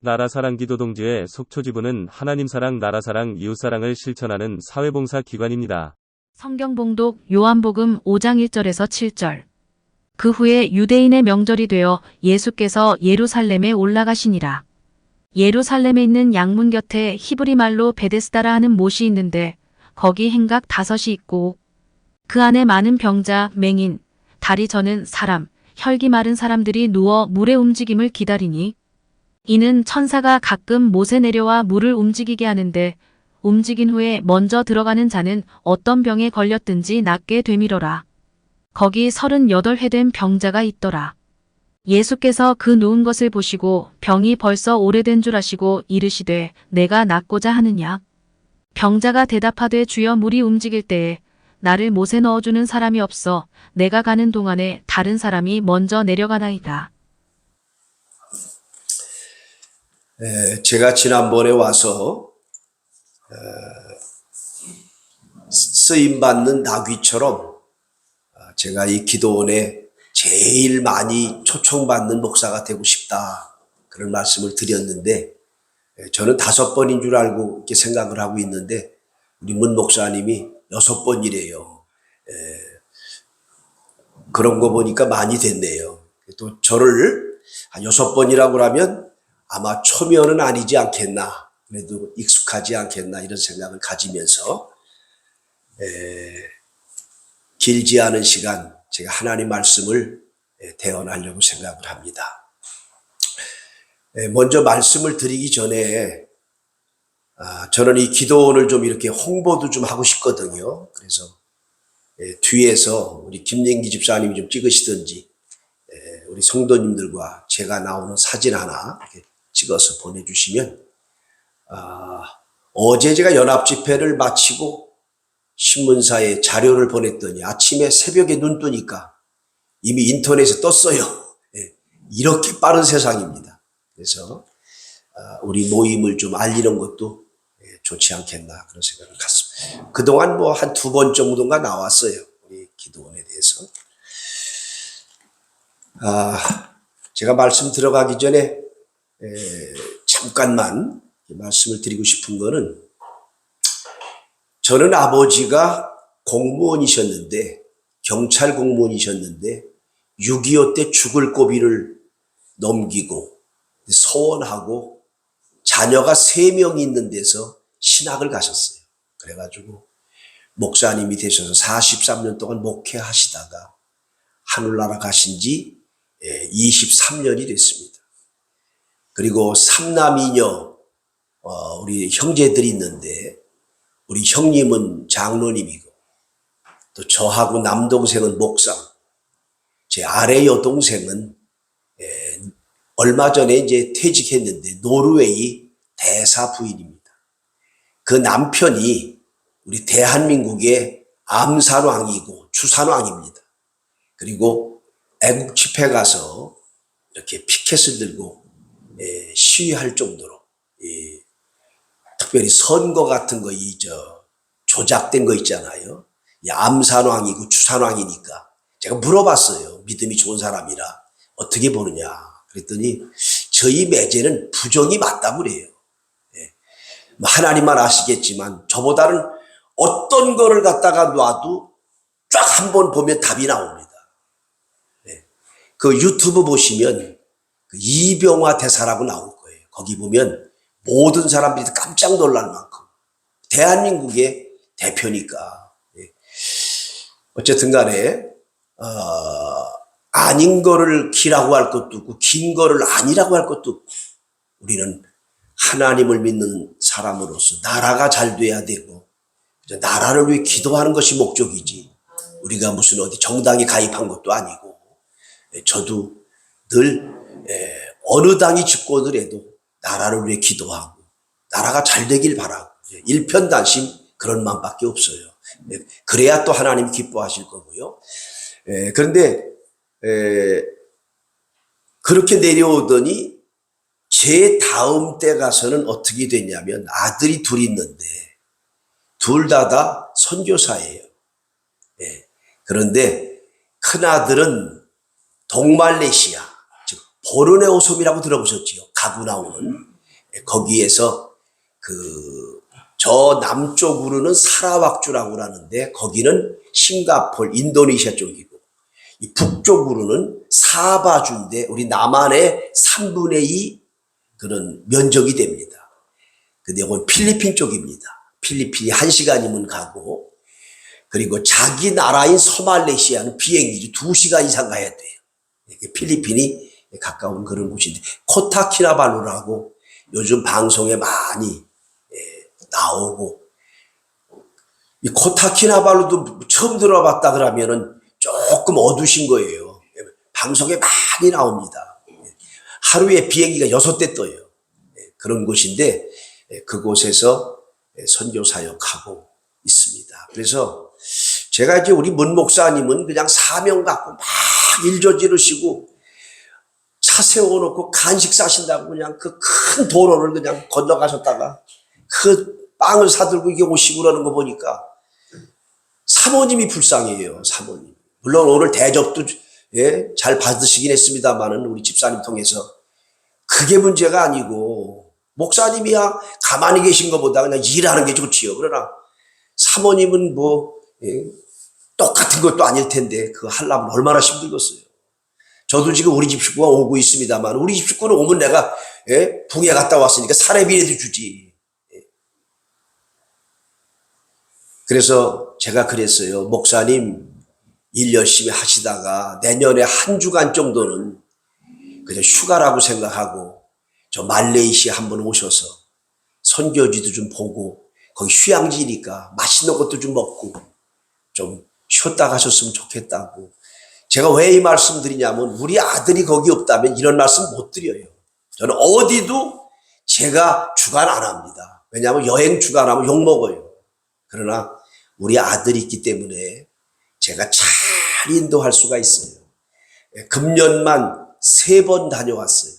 나라사랑 기도동지회 속초지부는 하나님사랑, 나라사랑, 이웃사랑을 실천하는 사회봉사 기관입니다. 성경봉독 요한복음 5장 1절에서 7절. 그 후에 유대인의 명절이 되어 예수께서 예루살렘에 올라가시니라. 예루살렘에 있는 양문 곁에 히브리 말로 베데스다라 하는 못이 있는데 거기 행각 5이 있고 그 안에 많은 병자, 맹인, 다리 저는 사람, 혈기 마른 사람들이 누워 물의 움직임을 기다리니 이는 천사가 가끔 못에 내려와 물을 움직이게 하는데 움직인 후에 먼저 들어가는 자는 어떤 병에 걸렸든지 낫게 되밀어라. 거기 38회 된 병자가 있더라. 예수께서 그 누운 것을 보시고 병이 벌써 오래된 줄 아시고 이르시되 내가 낫고자 하느냐. 병자가 대답하되 주여 물이 움직일 때에 나를 못에 넣어주는 사람이 없어 내가 가는 동안에 다른 사람이 먼저 내려가나이다. 제가 지난번에 와서 쓰임받는 나귀처럼 제가 이 기도원에 제일 많이 초청받는 목사가 되고 싶다, 그런 말씀을 드렸는데, 저는 5번인 줄 알고 이렇게 생각을 하고 있는데 우리 문 목사님이 6번이래요. 그런 거 보니까 많이 됐네요. 또 저를 한 6번이라고 하면 아마 초면은 아니지 않겠나, 그래도 익숙하지 않겠나, 이런 생각을 가지면서 길지 않은 시간 제가 하나님 말씀을 대언하려고 생각을 합니다. 먼저 말씀을 드리기 전에 저는 이 기도원을 좀 이렇게 홍보도 좀 하고 싶거든요. 그래서 뒤에서 우리 김영기 집사님이 좀 찍으시든지 우리 성도님들과 제가 나오는 사진 하나 이렇게 찍어서 보내주시면, 어제 제가 연합집회를 마치고 신문사에 자료를 보냈더니 아침에 새벽에 눈 뜨니까 이미 인터넷에 떴어요. 이렇게 빠른 세상입니다. 그래서 우리 모임을 좀 알리는 것도 좋지 않겠나, 그런 생각을 갖습니다. 그동안 뭐 한 2번 정도가 나왔어요, 우리 기도원에 대해서. 제가 말씀 들어가기 전에 잠깐만 말씀을 드리고 싶은 거는, 저는 아버지가 공무원이셨는데, 경찰 공무원이셨는데 6.25 때 죽을 고비를 넘기고 서원하고 자녀가 3명이 있는 데서 신학을 가셨어요. 그래가지고 목사님이 되셔서 43년 동안 목회하시다가 하늘나라 가신 지 23년이 됐습니다. 그리고 3남2녀 우리 형제들이 있는데, 우리 형님은 장로님이고 또 저하고 남동생은 목사, 제 아래 여동생은 얼마 전에 이제 퇴직했는데 노르웨이 대사 부인입니다. 그 남편이 우리 대한민국의 암산왕이고 추산왕입니다. 그리고 애국 집회 가서 이렇게 피켓을 들고 시위할 정도로, 특별히 선거 같은 거 조작된 거 있잖아요. 암산왕이고 추산왕이니까 제가 물어봤어요. 믿음이 좋은 사람이라 어떻게 보느냐. 그랬더니 저희 매제는 부정이 맞다고 그래요. 하나님만 아시겠지만 저보다는 어떤 거를 갖다가 놔도 쫙 한번 보면 답이 나옵니다. 그 유튜브 보시면 그 이병화 대사라고 나올 거예요. 거기 보면 모든 사람들이 깜짝 놀랄 만큼 대한민국의 대표니까. 어쨌든 간에 아닌 거를 기라고 할 것도 없고 긴 거를 아니라고 할 것도 없고, 우리는 하나님을 믿는 사람으로서 나라가 잘 돼야 되고 나라를 위해 기도하는 것이 목적이지, 우리가 무슨 어디 정당에 가입한 것도 아니고, 저도 늘 어느 당이 집권을 해도 나라를 위해 기도하고 나라가 잘 되길 바라고, 일편단심 그런 마음밖에 없어요. 그래야 또 하나님 기뻐하실 거고요. 그런데 그렇게 내려오더니 제 다음 때 가서는 어떻게 됐냐면, 아들이 둘 있는데 둘 다 선교사예요. 그런데 큰아들은 동말레이시아, 즉 보르네오 섬이라고 들어보셨지요? 가구 나오는 거기에서 저 남쪽으로는 사라왁주라고 하는데 거기는 싱가폴, 인도네시아 쪽이고 이 북쪽으로는 사바주인데 우리 남한의 3분의 2 그런 면적이 됩니다. 근데 이건 필리핀 쪽입니다. 필리핀이 1시간이면 가고 그리고 자기 나라인 소말레시아는 비행기 2시간 이상 가야 돼요. 필리핀이 가까운 그런 곳인데 코타키나발루라고 요즘 방송에 많이 나오고 이 코타키나발루도 처음 들어봤다 그러면은 조금 어두신 거예요. 방송에 많이 나옵니다. 하루에 비행기가 6대 떠요. 그런 곳인데 그곳에서 선교 사역하고 있습니다. 그래서 제가 이제 우리 문 목사님은 그냥 사명 갖고 막 일저지르시고 차 세워놓고 간식 사신다고 그냥 그 큰 도로를 그냥 건너가셨다가 그 빵을 사들고 이게 오시고 그러는 거 보니까 사모님이 불쌍해요. 사모님. 물론 오늘 대접도 잘 받으시긴 했습니다만은 우리 집사님 통해서 그게 문제가 아니고 목사님이야 가만히 계신 것보다 그냥 일하는 게 좋지요. 그러나 사모님은 똑같은 것도 아닐 텐데 그거 하려면 얼마나 힘들겠어요. 저도 지금 우리 집 식구가 오고 있습니다만 우리 집 식구는 오면 내가 붕에 갔다 왔으니까 사례비라도 주지. 그래서 제가 그랬어요. 목사님 일 열심히 하시다가 내년에 한 주간 정도는 그냥 휴가라고 생각하고 저 말레이시아 한번 오셔서 선교지도 좀 보고 거기 휴양지니까 맛있는 것도 좀 먹고 좀 쉬었다 가셨으면 좋겠다고. 제가 왜 이 말씀 드리냐면 우리 아들이 거기 없다면 이런 말씀 못 드려요. 저는 어디도 제가 주관 안 합니다. 왜냐하면 여행 주관하면 욕먹어요. 그러나 우리 아들이 있기 때문에 제가 잘 인도할 수가 있어요. 금년만 3번 다녀왔어요.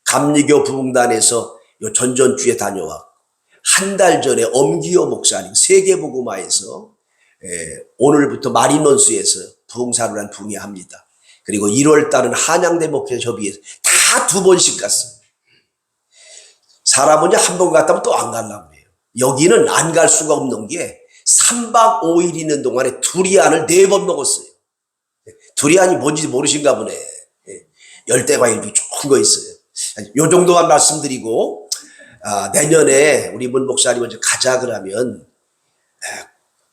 감리교 부흥단에서 요 전전주에 다녀왔고 한 달 전에 엄기호 목사님 세계복음화에서 오늘부터 마리논스에서 부흥사를 한 부흥회합니다. 그리고 1월 달은 한양대 목회협의회에서 다 2번씩 갔어요. 사람은 한 번 갔다면 또 안 가려고 해요. 여기는 안 갈 수가 없는 게 3박 5일 있는 동안에 두리안을 4번 먹었어요. 두리안이 뭔지 모르신가 보네. 열대과일도 좋은 거 있어요. 요 정도만 말씀드리고 내년에 우리 문 목사님 먼저 가자 그러면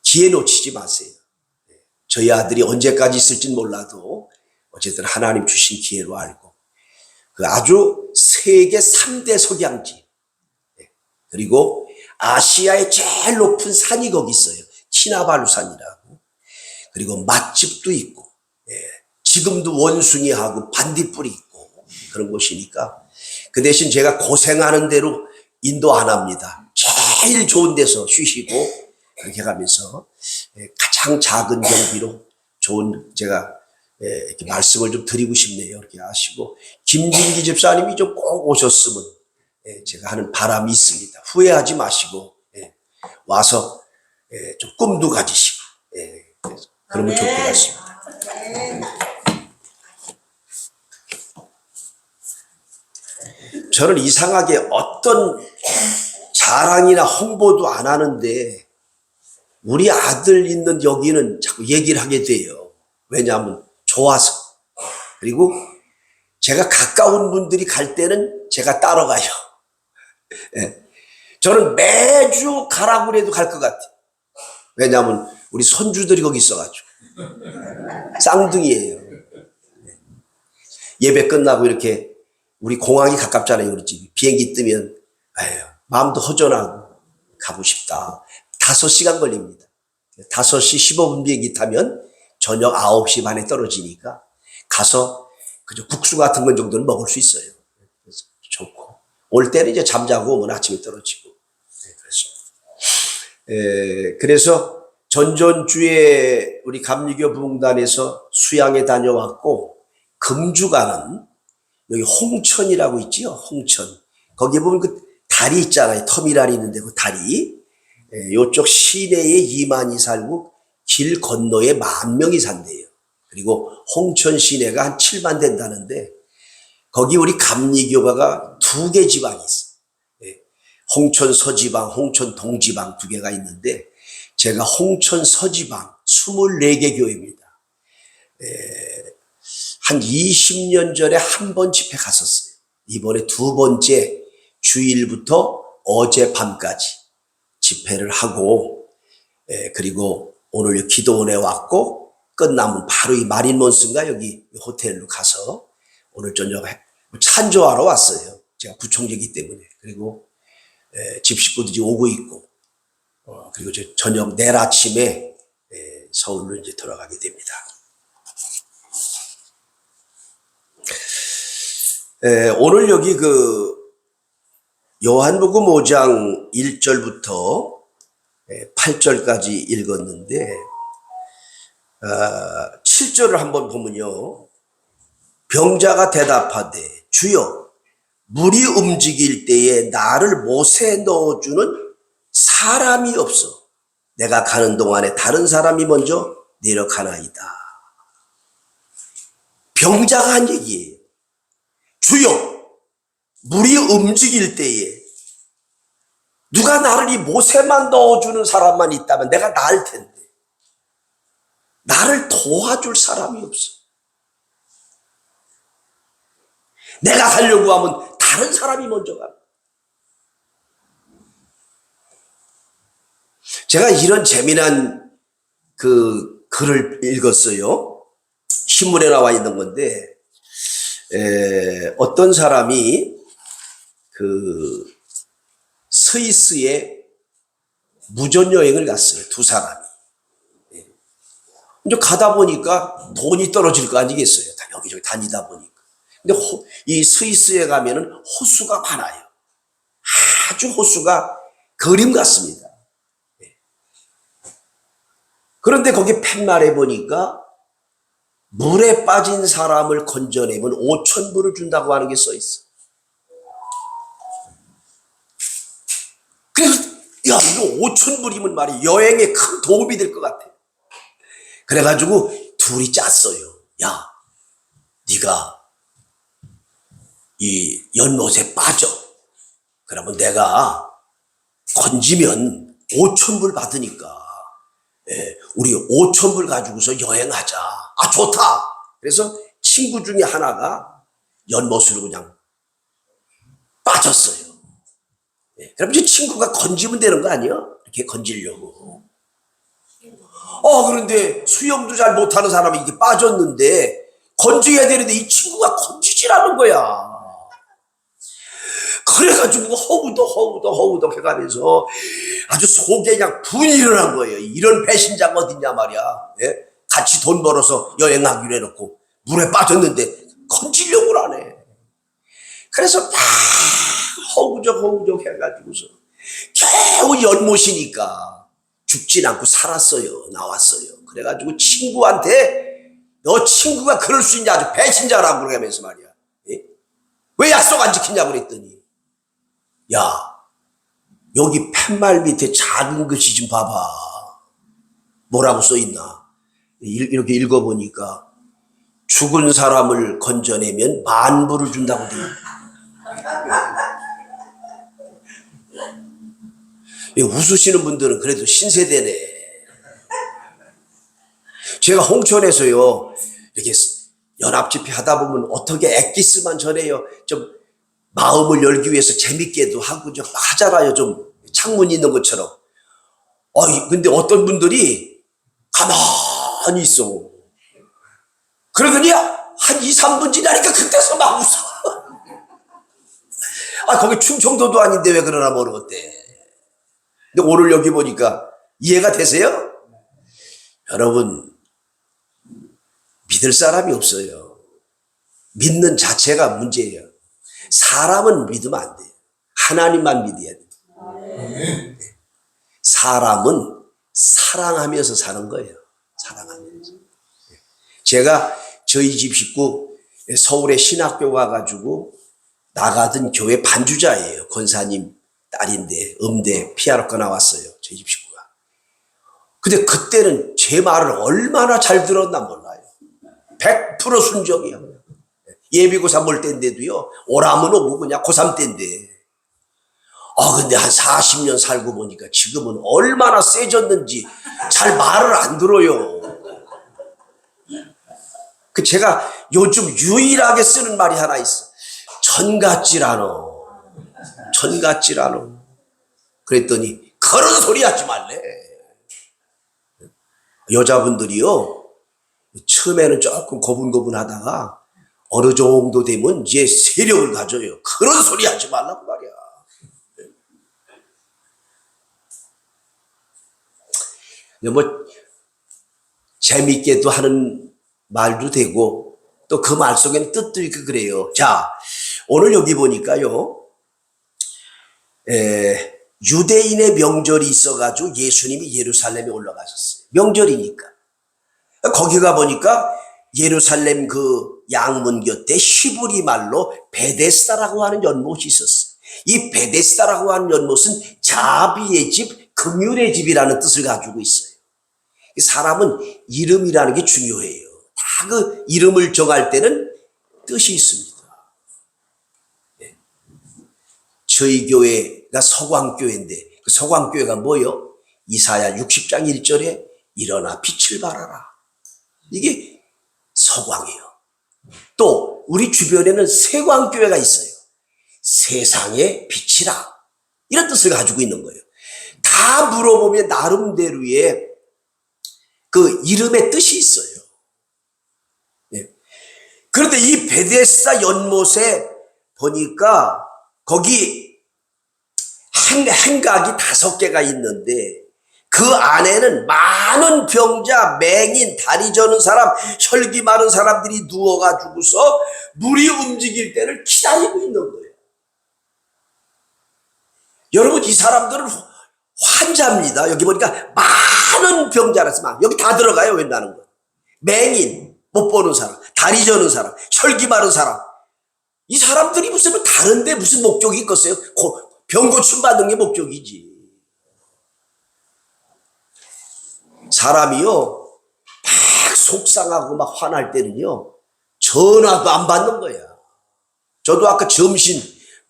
기회 놓치지 마세요. 저희 아들이 언제까지 있을진 몰라도 어쨌든 하나님 주신 기회로 알고 그 아주 세계 3대 석양지 그리고 아시아의 제일 높은 산이 거기 있어요. 키나바루 산이라고. 그리고 맛집도 있고 지금도 원숭이하고 반딧불이 있고 그런 곳이니까 그 대신 제가 고생하는 대로 인도 안 합니다. 제일 좋은 데서 쉬시고 그렇게 가면서 가장 작은 경비로 좋은 제가 이렇게 말씀을 좀 드리고 싶네요. 이렇게 아시고 김진기 집사님이 좀 꼭 오셨으면 제가 하는 바람이 있습니다. 후회하지 마시고 와서 좀 꿈도 가지시고 그러면 좋을 것 같습니다. 저는 이상하게 어떤 자랑이나 홍보도 안 하는데 우리 아들 있는 여기는 자꾸 얘기를 하게 돼요. 왜냐하면 좋아서. 그리고 제가 가까운 분들이 갈 때는 제가 따라가요. 저는 매주 가라고 해도 갈 것 같아요. 왜냐하면 우리 손주들이 거기 있어가지고. 쌍둥이에요. 예배 끝나고 이렇게 우리 공항이 가깝잖아요. 우리 집이. 비행기 뜨면 마음도 허전하고 가고 싶다. 5시간 걸립니다. 5시 15분 비행기 타면 저녁 9시 반에 떨어지니까 가서 그저 국수 같은 건 정도는 먹을 수 있어요. 그래서 좋고 올 때는 이제 잠자고 오면 아침에 떨어지고 그렇습니다. 그래서 전전주에 우리 감리교 부흥단에서 수양에 다녀왔고 금주가는 여기 홍천이라고 있지요. 홍천 거기 보면 그 다리 있잖아요. 터미널이 있는데 그 다리 요쪽 시내에 2만이 살고 길 건너에 10,000명이 산대요. 그리고 홍천 시내가 한 7만 된다는데 거기 우리 감리교가가 2개 지방이 있어. 홍천 서지방, 홍천 동지방 두 개가 있는데 제가 홍천 서지방 24개 교회입니다. 한 20년 전에 한 번 집회 갔었어요. 이번에 두 번째 주일부터 어젯밤까지 집회를 하고 그리고 오늘 기도원에 왔고 끝나면 바로 이 마린몬스인가 여기 호텔로 가서 오늘 저녁 찬조하러 왔어요. 제가 부총재이기 때문에. 그리고 집 식구들이 오고 있고 그리고 저녁 내일 아침에 서울로 이제 돌아가게 됩니다. 오늘 여기 요한복음 5장 1절부터 8절까지 읽었는데 7절을 한번 보면요. 병자가 대답하되 주여 물이 움직일 때에 나를 못에 넣어주는 사람이 없어. 내가 가는 동안에 다른 사람이 먼저 내려가나이다. 병자가 한 얘기예요. 주여 물이 움직일 때에 누가 나를 이 못에만 넣어주는 사람만 있다면 내가 나을 텐데 나를 도와줄 사람이 없어. 내가 가려고 하면 다른 사람이 먼저 가. 제가 이런 재미난 글을 읽었어요. 신문에 나와 있는 건데 어떤 사람이 스위스에 무전여행을 갔어요. 두 사람이. 이제 가다 보니까 돈이 떨어질 거 아니겠어요. 다 여기저기 다니다 보니까. 근데 이 스위스에 가면은 호수가 많아요. 아주 호수가 그림 같습니다. 그런데 거기 팻말에 보니까 물에 빠진 사람을 건져내면 5,000불을 준다고 하는 게 써 있어. 그래서 야 이거 5,000불이면 말이야 여행에 큰 도움이 될 것 같아. 그래가지고 둘이 짰어요. 야 네가 이 연못에 빠져. 그러면 내가 건지면 5,000불 받으니까 우리 5,000불 가지고서 여행하자. 아 좋다. 그래서 친구 중에 하나가 연못으로 그냥 빠졌어요. 그럼 이제 친구가 건지면 되는 거 아니야? 이렇게 건지려고. 그런데 수영도 잘 못하는 사람이 이게 빠졌는데 건져야 되는데 이 친구가 건지지라는 거야. 그래가지고 허우덕 해가면서 아주 속에 그냥 분이 일어난 거예요. 이런 배신자가 어딨냐 말이야. 같이 돈 벌어서 여행하기로 해놓고 물에 빠졌는데 건지려고 하네. 그래서 막 허우적 해가지고서 겨우 연못이니까 죽진 않고 살았어요. 나왔어요. 그래가지고 친구한테 너 친구가 그럴 수 있냐 아주 배신자라고 그러면서 말이야. 왜 약속 안 지키냐고 그랬더니 야 여기 팻말 밑에 작은 글씨 좀 봐봐. 뭐라고 써있나. 이렇게 읽어보니까 죽은 사람을 건져내면 10,000불을 준다고 돼. 웃으시는 분들은 그래도 신세대네. 제가 홍천에서요 이렇게 연합집회 하다 보면 어떻게 엑기스만 전해요. 좀 마음을 열기 위해서 재밌게도 하고 좀 하잖아요. 좀 창문 있는 것처럼. 근데 어떤 분들이 가만히 있어. 그러더니 한 2, 3분 지나니까 그때서 막 웃어. 거기 충청도도 아닌데 왜 그러나 모르겠대. 근데 오늘 여기 보니까 이해가 되세요? 여러분 믿을 사람이 없어요. 믿는 자체가 문제예요. 사람은 믿으면 안 돼요. 하나님만 믿어야 돼요. 사람은 사랑하면서 사는 거예요. 사랑하면서. 제가 저희 집 식구 서울에 신학교 가가지고 나가던 교회 반주자예요. 권사님 딸인데 음대 피아노과 나왔어요. 저희 집 식구가. 근데 그때는 제 말을 얼마나 잘 들었나 몰라요. 100% 순종이야. 예비고사 볼 때인데도요. 오라면 오고 그냥 고3 때인데. 근데 한 40년 살고 보니까 지금은 얼마나 세졌는지 잘 말을 안 들어요. 제가 요즘 유일하게 쓰는 말이 하나 있어. 전 같질 않어. 전 같질 않어. 그랬더니 그런 소리 하지 말래. 여자분들이요, 처음에는 조금 고분고분 하다가 어느 정도 되면 이제 세력을 가져요. 그런 소리 하지 말라고 말이야. 뭐 재밌게도 하는 말도 되고 또 그 말 속에는 뜻도 있고 그래요. 자, 오늘 여기 보니까요, 유대인의 명절이 있어가지고 예수님이 예루살렘에 올라가셨어요. 명절이니까. 거기 가 보니까 예루살렘 그 양문 곁에 히브리 말로 베데스다라고 하는 연못이 있었어요. 이 베데스다라고 하는 연못은 자비의 집, 긍휼의 집이라는 뜻을 가지고 있어요. 사람은 이름이라는 게 중요해요. 다 그 이름을 정할 때는 뜻이 있습니다. 저희 교회가 서광교회인데 그 서광교회가 뭐요? 이사야 60장 1절에 일어나 빛을 발하라. 이게 서광이에요. 또 우리 주변에는 세광교회가 있어요. 세상의 빛이라. 이런 뜻을 가지고 있는 거예요. 다 물어보면 나름대로의 그 이름의 뜻이 있어요. 그런데 이 베데스다 연못에 보니까 거기 행각이 5개가 있는데 그 안에는 많은 병자, 맹인, 다리 저는 사람, 혈기 마른 사람들이 누워가지고서 물이 움직일 때를 기다리고 있는 거예요. 여러분, 이 사람들은 환자입니다. 여기 보니까 많은 병자라서 여기 다 들어가요. 웬다는 거. 맹인, 못 보는 사람, 다리 저는 사람, 혈기 마른 사람. 이 사람들이 무슨 다른데 무슨 목적이 있겠어요? 병 고침 받는 게 목적이지. 사람이요, 막 속상하고 막 화날 때는요, 전화도 안 받는 거야. 저도 아까 점심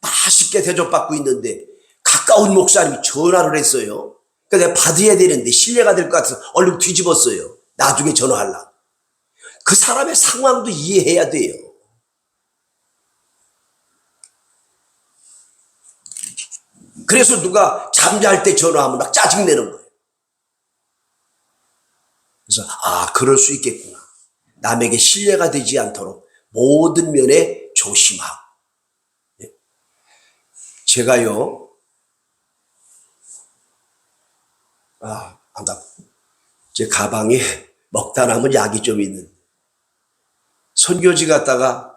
맛있게 대접받고 있는데 가까운 목사님이 전화를 했어요. 그러니까 내가 받아야 되는데 실례가 될 것 같아서 얼른 뒤집었어요. 나중에 전화하려고. 그 사람의 상황도 이해해야 돼요. 그래서 누가 잠잘 때 전화하면 막 짜증내는 거예요. 그래서 그럴 수 있겠구나. 남에게 신뢰가 되지 않도록 모든 면에 조심하고. 제가요, 제 가방에 먹다 남은 약이 좀 있는 선교지 갔다가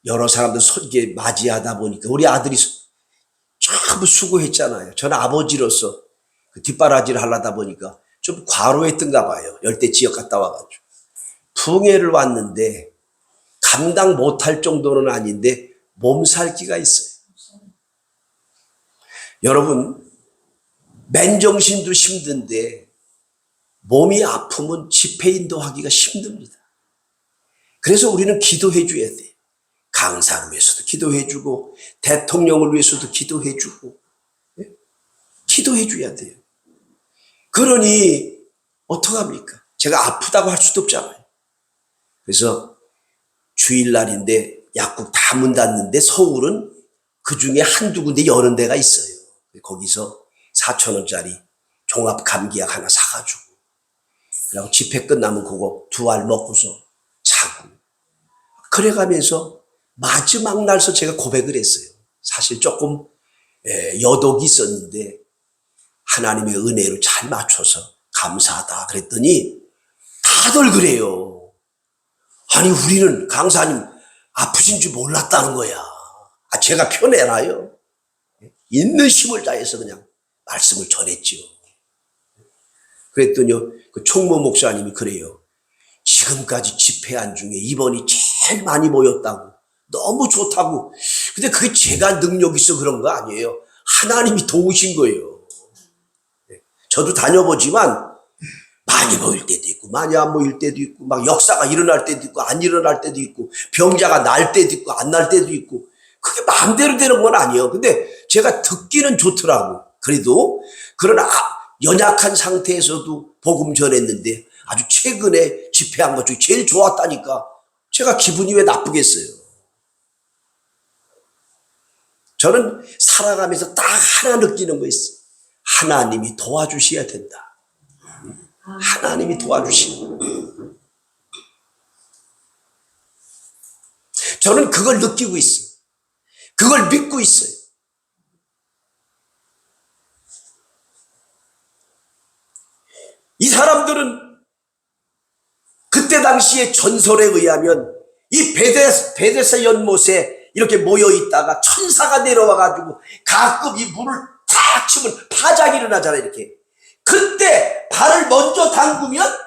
여러 사람들 선교 맞이하다 보니까 우리 아들이 전부 수고했잖아요. 저는 아버지로서 그 뒷바라지를 하려다 보니까 좀 과로했던가 봐요. 열대 지역 갔다 와가지고. 풍해를 왔는데 감당 못할 정도는 아닌데 몸살기가 있어요. 여러분, 맨정신도 힘든데 몸이 아프면 집회 인도하기가 힘듭니다. 그래서 우리는 기도해 줘야 돼요. 강사를 위해서도 기도해 주고 대통령을 위해서도 기도해 주고 기도해 줘야 돼요. 그러니 어떡합니까? 제가 아프다고 할 수도 없잖아요. 그래서 주일날인데 약국 다 문 닫는데 서울은 그중에 한두 군데 여는 데가 있어요. 거기서 4,000원짜리 종합 감기약 하나 사가지고 그리고 집회 끝나면 그거 2알 먹고서 자고 그래가면서 마지막 날서 제가 고백을 했어요. 사실 조금 여독이 있었는데 하나님의 은혜로 잘 맞춰서 감사하다 그랬더니 다들 그래요. 아니 우리는 강사님 아프신 줄 몰랐다는 거야. 제가 표내나요? 있는 힘을 다해서 그냥 말씀을 전했죠. 그랬더니요, 그 총무 목사님이 그래요. 지금까지 집회한 중에 이번이 제일 많이 모였다고. 너무 좋다고. 근데 그게 제가 능력 있어 그런 거 아니에요. 하나님이 도우신 거예요. 저도 다녀보지만 많이 모일 때도 있고 많이 안 모일 때도 있고 막 역사가 일어날 때도 있고 안 일어날 때도 있고 병자가 날 때도 있고 안 날 때도 있고 그게 마음대로 되는 건 아니에요. 근데 제가 듣기는 좋더라고. 그래도 그런 연약한 상태에서도 복음 전했는데 아주 최근에 집회한 것 중에 제일 좋았다니까 제가 기분이 왜 나쁘겠어요. 저는 살아가면서 딱 하나 느끼는 거 있어. 하나님이 도와주셔야 된다. 하나님이 도와주시는. 저는 그걸 느끼고 있어요. 그걸 믿고 있어요. 이 사람들은 그때 당시의 전설에 의하면 이 베데스다 연못에 이렇게 모여 있다가 천사가 내려와가지고 가끔 이 물을 탁 치면 파장이 일어나잖아요. 이렇게. 그때 발을 먼저 담그면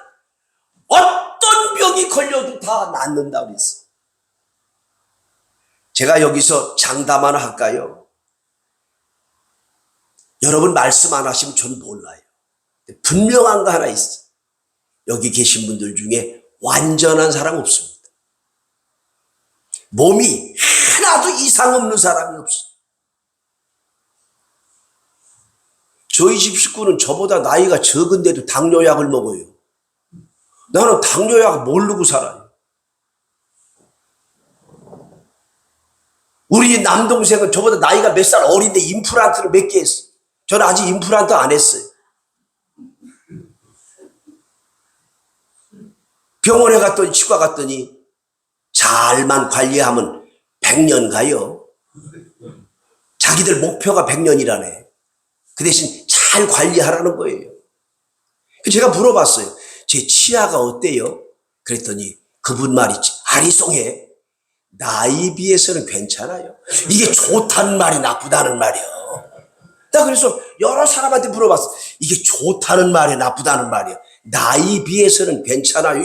어떤 병이 걸려도 다 낫는다고 그랬어요. 제가 여기서 장담 하나 할까요? 여러분 말씀 안 하시면 전 몰라요. 분명한 거 하나 있어. 여기 계신 분들 중에 완전한 사람 없습니다. 몸이 하나도 이상 없는 사람이 없어. 저희 집 식구는 저보다 나이가 적은데도 당뇨약을 먹어요. 나는 당뇨약 모르고 살아요. 우리 남동생은 저보다 나이가 몇 살 어린데 임플란트를 몇 개 했어. 저는 아직 임플란트 안 했어요. 병원에 갔더니 치과 갔더니 잘만 관리하면 100년 가요. 자기들 목표가 100년이라네. 그 대신 잘 관리하라는 거예요. 제가 물어봤어요. 제 치아가 어때요? 그랬더니 그분 말이 아리송해. 나이 비해서는 괜찮아요. 이게 좋다는 말이 나쁘다는 말이요. 나 그래서 여러 사람한테 물어봤어. 이게 좋다는 말이 나쁘다는 말이야. 나이 비해서는 괜찮아요.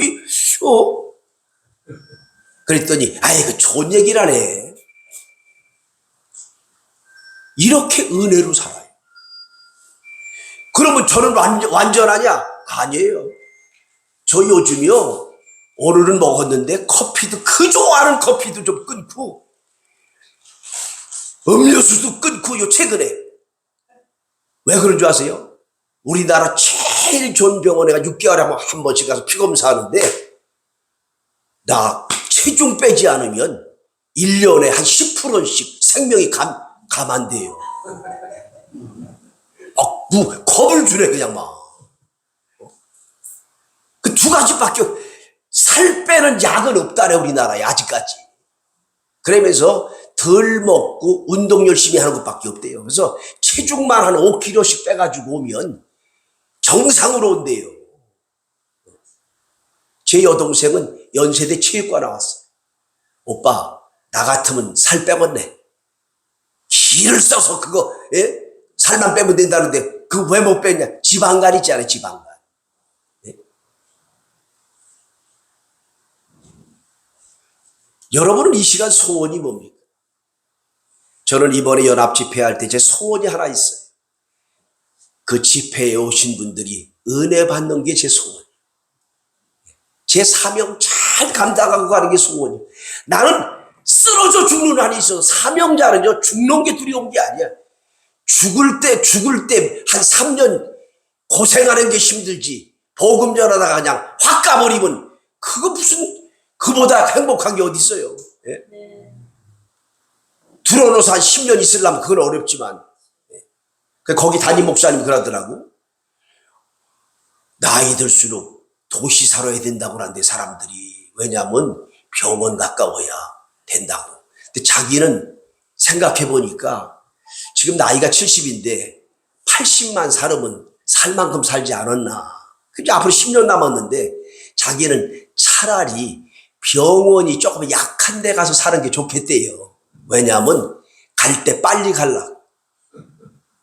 그랬더니 그 좋은 얘기라네. 이렇게 은혜로 살아요. 그러면 저는 완전하냐? 아니에요. 저 요즘요 오늘은 먹었는데 커피도 그 좋아하는 커피도 좀 끊고 음료수도 끊고 요 최근에 왜 그런 줄 아세요? 우리나라 제일 좋은 병원에 6개월에 한 번씩 가서 피검사하는데 나 체중 빼지 않으면 1년에 한 10%씩 생명이 감안돼요. 겁을 주네 그냥 막. 그 두 가지밖에 살 빼는 약은 없다네 우리나라에 아직까지. 그러면서 덜 먹고 운동 열심히 하는 것밖에 없대요. 그래서 체중만 한 5kg씩 빼가지고 오면 정상으로 온대요. 제 여동생은 연세대 체육과 나왔어요. 오빠 나 같으면 살 빼겠네. 기를 써서 그거 살만 빼면 된다는데 그거 왜 못 빼냐. 지방간 있잖아요. 지방간. 여러분은 이 시간 소원이 뭡니까? 저는 이번에 연합 집회할 때 제 소원이 하나 있어요. 그 집회에 오신 분들이 은혜 받는 게 제 소원이에요. 제 사명 잘 감당하고 가는 게 소원이에요. 나는 쓰러져 죽는 한이 있어서 사명자는요 죽는 게 두려운 게 아니야. 죽을 때 한 3년 고생하는 게 힘들지. 복음 전하다가 그냥 확 가버리면 그거 무슨 그보다 행복한 게 어디 있어요. 예? 네. 들어놓아서 한 10년 있으려면 그건 어렵지만 거기 담임 목사님 그러더라고. 나이 들수록 도시 살아야 된다고 하는데 사람들이. 왜냐하면 병원 가까워야 된다고. 근데 자기는 생각해 보니까 지금 나이가 70인데 80만 살으면 살 만큼 살지 않았나. 그게 앞으로 10년 남았는데 자기는 차라리 병원이 조금 약한 데 가서 사는 게 좋겠대요. 왜냐하면 갈 때 빨리 갈라.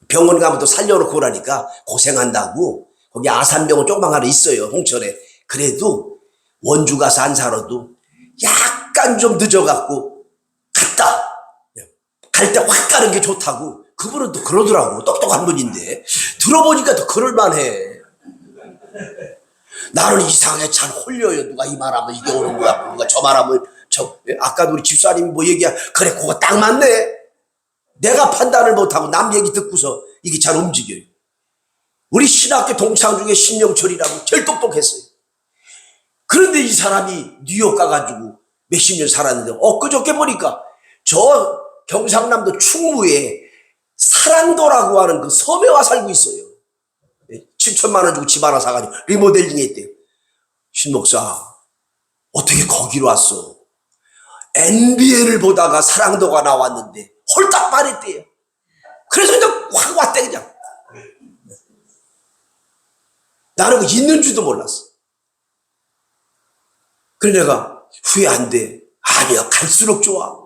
병원 가면 또 살려놓고 오라니까 고생한다고. 거기 아산병원 조그만 하나 있어요. 홍천에. 그래도 원주 가서 안 살아도 약간 좀 늦어갖고 갔다. 갈 때 확 가는 게 좋다고. 그분은 또 그러더라고. 똑똑한 분인데. 들어보니까 또 그럴만해. 나는 이상하게 잘 홀려요. 누가 이 말하면 이게 오는 거야. 누가 저 말하면 아까도 우리 집사님이 뭐 얘기야. 그래 그거 딱 맞네. 내가 판단을 못하고 남 얘기 듣고서 이게 잘 움직여요. 우리 신학교 동창 중에 신영철이라고 제일 똑똑했어요. 그런데 이 사람이 뉴욕 가가지고 몇십 년 살았는데 엊그저께 보니까 저 경상남도 충무에 사랑도라고 하는 그 섬에 와 살고 있어요. 7천만 원 주고 집 하나 사가지고 리모델링 했대요. 신목사, 어떻게 거기로 왔어? NBA를 보다가 사랑도가 나왔는데 홀딱 반했대요. 그래서 그냥 확 왔대 그냥. 나는 그 있는 줄도 몰랐어. 그래 내가 후회 안 돼. 아니야, 갈수록 좋아.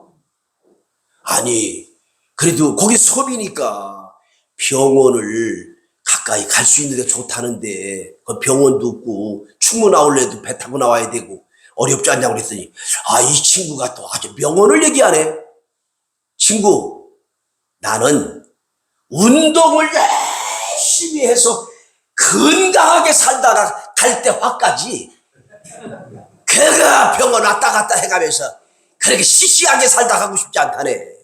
아니, 그래도 거기 섬이니까 병원을 가까이 갈 수 있는 데 좋다는데 그 병원도 없고 충무 나올래도 배 타고 나와야 되고 어렵지 않냐고 그랬더니 이 친구가 또 아주 명언을 얘기하네. 친구, 나는 운동을 열심히 해서 건강하게 살다가 갈 때 화까지 걔가 병원 왔다 갔다 해가면서 그렇게 시시하게 살다 가고 싶지 않다네.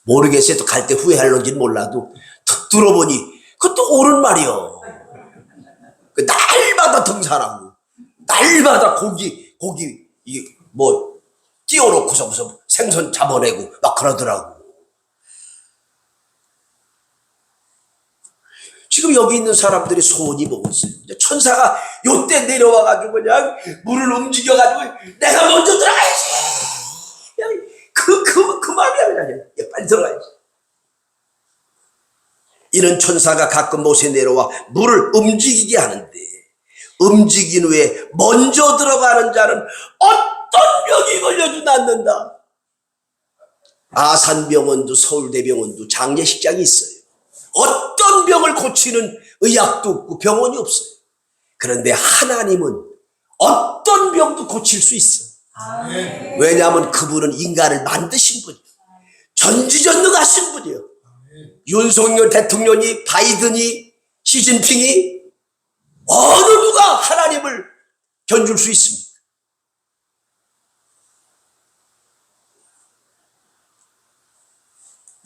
모르겠어요. 또 갈 때 후회할런지는 몰라도 툭 들어보니 그것도 옳은 말이요. 날마다 등산하고 날마다 고기 이게 뭐 띄워놓고서 무슨 생선 잡아내고 막 그러더라고. 지금 여기 있는 사람들이 소원이 뭐겠어요? 천사가 요때 내려와가지고 그냥 물을 움직여가지고 내가 먼저 들어가야지. 그 마음이야 그냥. 빨리 들어가야지. 이런 천사가 가끔 못에 내려와 물을 움직이게 하는데 움직인 후에 먼저 들어가는 자는 어떤 병이 걸려도 낫는다. 아산병원도 서울대병원도 장례식장이 있어요. 어떤 병을 고치는 의학도 없고 병원이 없어요. 그런데 하나님은 어떤 병도 고칠 수 있어. 왜냐하면 그분은 인간을 만드신 분이에요. 전지전능하신 분이에요. 윤석열 대통령이, 바이든이, 시진핑이 어느 누가 하나님을 견줄 수 있습니까?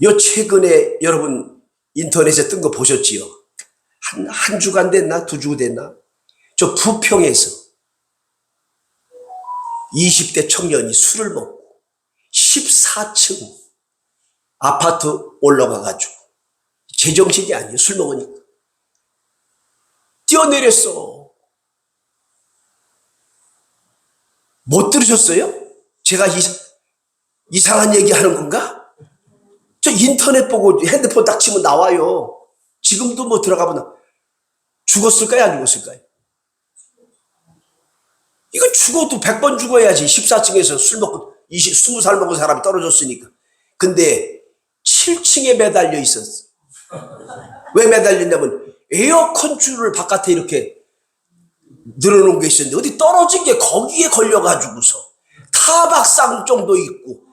요 최근에 여러분 인터넷에 뜬 거 보셨지요? 한 주간 됐나? 2주 됐나? 저 부평에서 20대 청년이 술을 먹고 14층 아파트 올라가가지고 제정신이 아니에요. 술 먹으니까. 뛰어내렸어. 못 들으셨어요? 제가 이상한 얘기 하는 건가? 저 인터넷 보고 핸드폰 딱 치면 나와요. 지금도 뭐 들어가면 죽었을까요? 안 죽었을까요? 이거 죽어도 100번 죽어야지. 14층에서 술 먹고 20살 먹은 사람이 떨어졌으니까. 근데 7층에 매달려 있었어. 왜 매달렸냐면 에어컨 줄을 바깥에 이렇게 늘어놓은 게 있었는데 어디 떨어진 게 거기에 걸려가지고서 타박상 정도 있고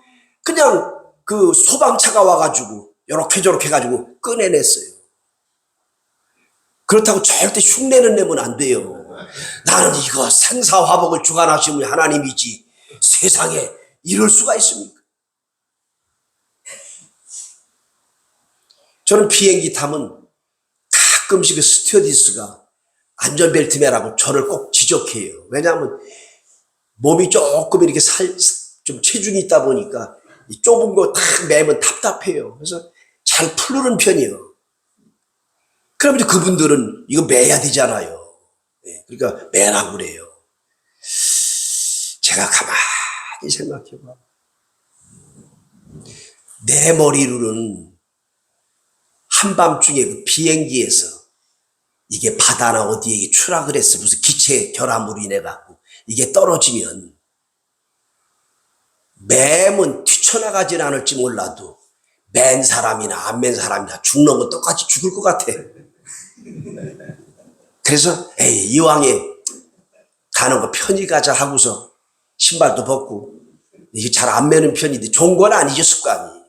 그냥 그 소방차가 와가지고 요렇게 저렇게 해가지고 꺼내냈어요. 그렇다고 절대 흉내는 내면 안 돼요. 나는 이거 생사화복을 주관하시는 하나님이지 세상에 이럴 수가 있습니까? 저는 비행기 타면 가끔씩 그 스튜어디스가 안전벨트 매라고 저를 꼭 지적해요. 왜냐하면 몸이 조금 이렇게 좀 체중이 있다 보니까 이 좁은 거 딱 매면 답답해요. 그래서 잘 풀르는 편이에요. 그러면 그분들은 이거 매야 되잖아요. 네, 그러니까 매라고 그래요. 제가 가만히 생각해봐. 내 머리로는 한밤중에 그 비행기에서 이게 바다나 어디에 추락을 했어. 무슨 기체 결함으로 인해 갖고 이게 떨어지면 매면 튀쳐나가진 않을지 몰라도 맨 사람이나 안 맨 사람이나 죽는 건 똑같이 죽을 것 같아. 그래서 이왕에 가는 거 편히 가자 하고서 신발도 벗고 이게 잘 안 매는 편인데 좋은 건 아니죠, 습관이.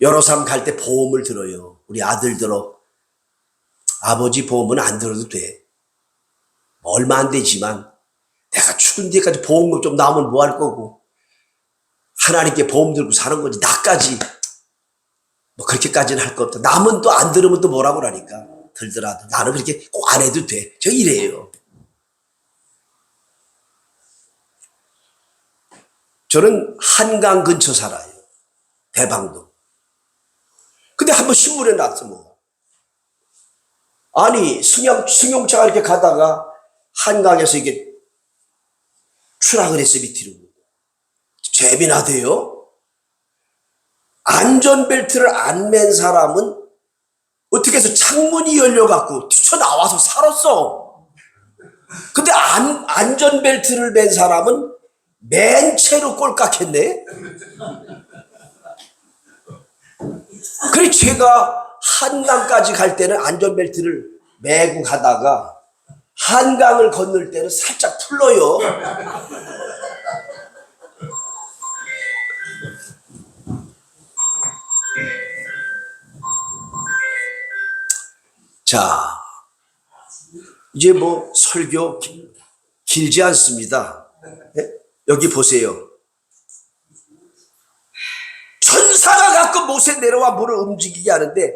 여러 사람 갈 때 보험을 들어요. 우리 아들 들어. 아버지 보험은 안 들어도 돼. 얼마 안 되지만 내가 죽은 뒤에까지 보험금 좀 나오면 뭐 할 거고 하나님께 보험 들고 사는 거지. 나까지 뭐 그렇게까지는 할 거 없다. 남은 또 안 들으면 또 뭐라고 그러니까. 들더라도 나는 그렇게 꼭 안 해도 돼. 저 이래요. 저는 한강 근처 살아요. 대방동. 근데 한번 신문에 났어 뭐. 아니 승용차가 이렇게 가다가 한강에서 이게 추락을 했어 밑으로. 재미나대요. 안전벨트를 안 맨 사람은 어떻게 해서 창문이 열려갖고 튀쳐나와서 살았어. 근데 안전벨트를 맨 사람은 맨 채로 꼴깍했네. 그래 제가 한강까지 갈 때는 안전벨트를 매고 가다가 한강을 건널 때는 살짝 풀러요. 자, 이제 뭐 설교 길지 않습니다. 네? 여기 보세요. 천사가 가끔 모세 내려와 물을 움직이게 하는데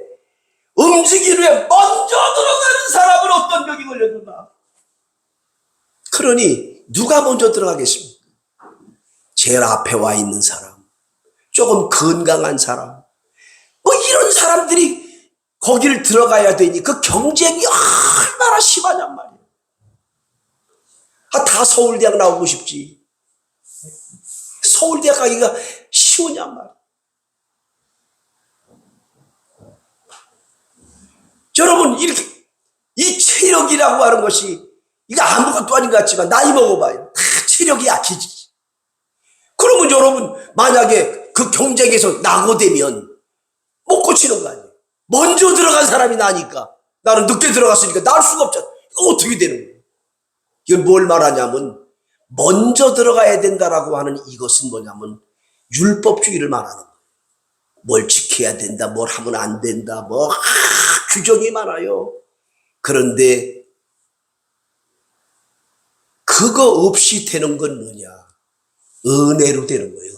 움직인 후에 먼저 들어가는 사람은 어떤 병이 걸려든다. 그러니 누가 먼저 들어가겠습니까? 제일 앞에 와 있는 사람, 조금 건강한 사람, 뭐 이런 사람들이 거기를 들어가야 되니 그 경쟁이 얼마나 심하냔 말이에요. 다 서울대학 나오고 싶지. 서울대학 가기가 쉬우냔 말이에요. 여러분 이렇게 이 체력이라고 하는 것이 이거 아무것도 아닌 것 같지만 나이 먹어봐요. 다 체력이 약해지지. 그러면 여러분 만약에 그 경쟁에서 낙오되면 못 고치는 거 아니에요. 먼저 들어간 사람이 나니까 나는 늦게 들어갔으니까 나을 수가 없잖아. 이거 어떻게 되는 거예요? 이건 뭘 말하냐면 먼저 들어가야 된다라고 하는 이것은 뭐냐면 율법주의를 말하는 거예요. 뭘 지켜야 된다, 뭘 하면 안 된다, 뭐 규정이 많아요. 그런데 그거 없이 되는 건 뭐냐? 은혜로 되는 거예요.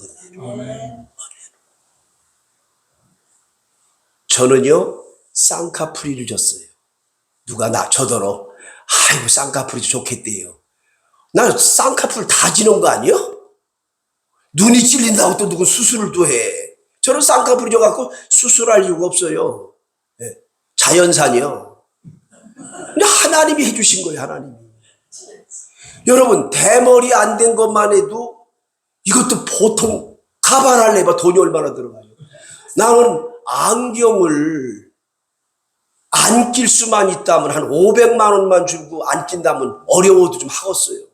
은혜로. 저는요 쌍꺼풀이를 줬어요. 누가 저더러 아이고 쌍꺼풀이 좋겠대요. 나 쌍꺼풀 다 지는 거 아니야? 눈이 찔린다고 또 누구 수술을 또 해. 저는 쌍꺼풀이 져갖고 수술할 이유가 없어요. 네. 자연산이요. 근데 하나님이 해주신 거예요. 하나님이. 여러분 대머리 안 된 것만 해도 이것도 보통 가발 할래봐 돈이 얼마나 들어가요. 나는 안경을 안 낄 수만 있다면 한 500만 원만 주고 안 낀다면 어려워도 좀 하겠어요.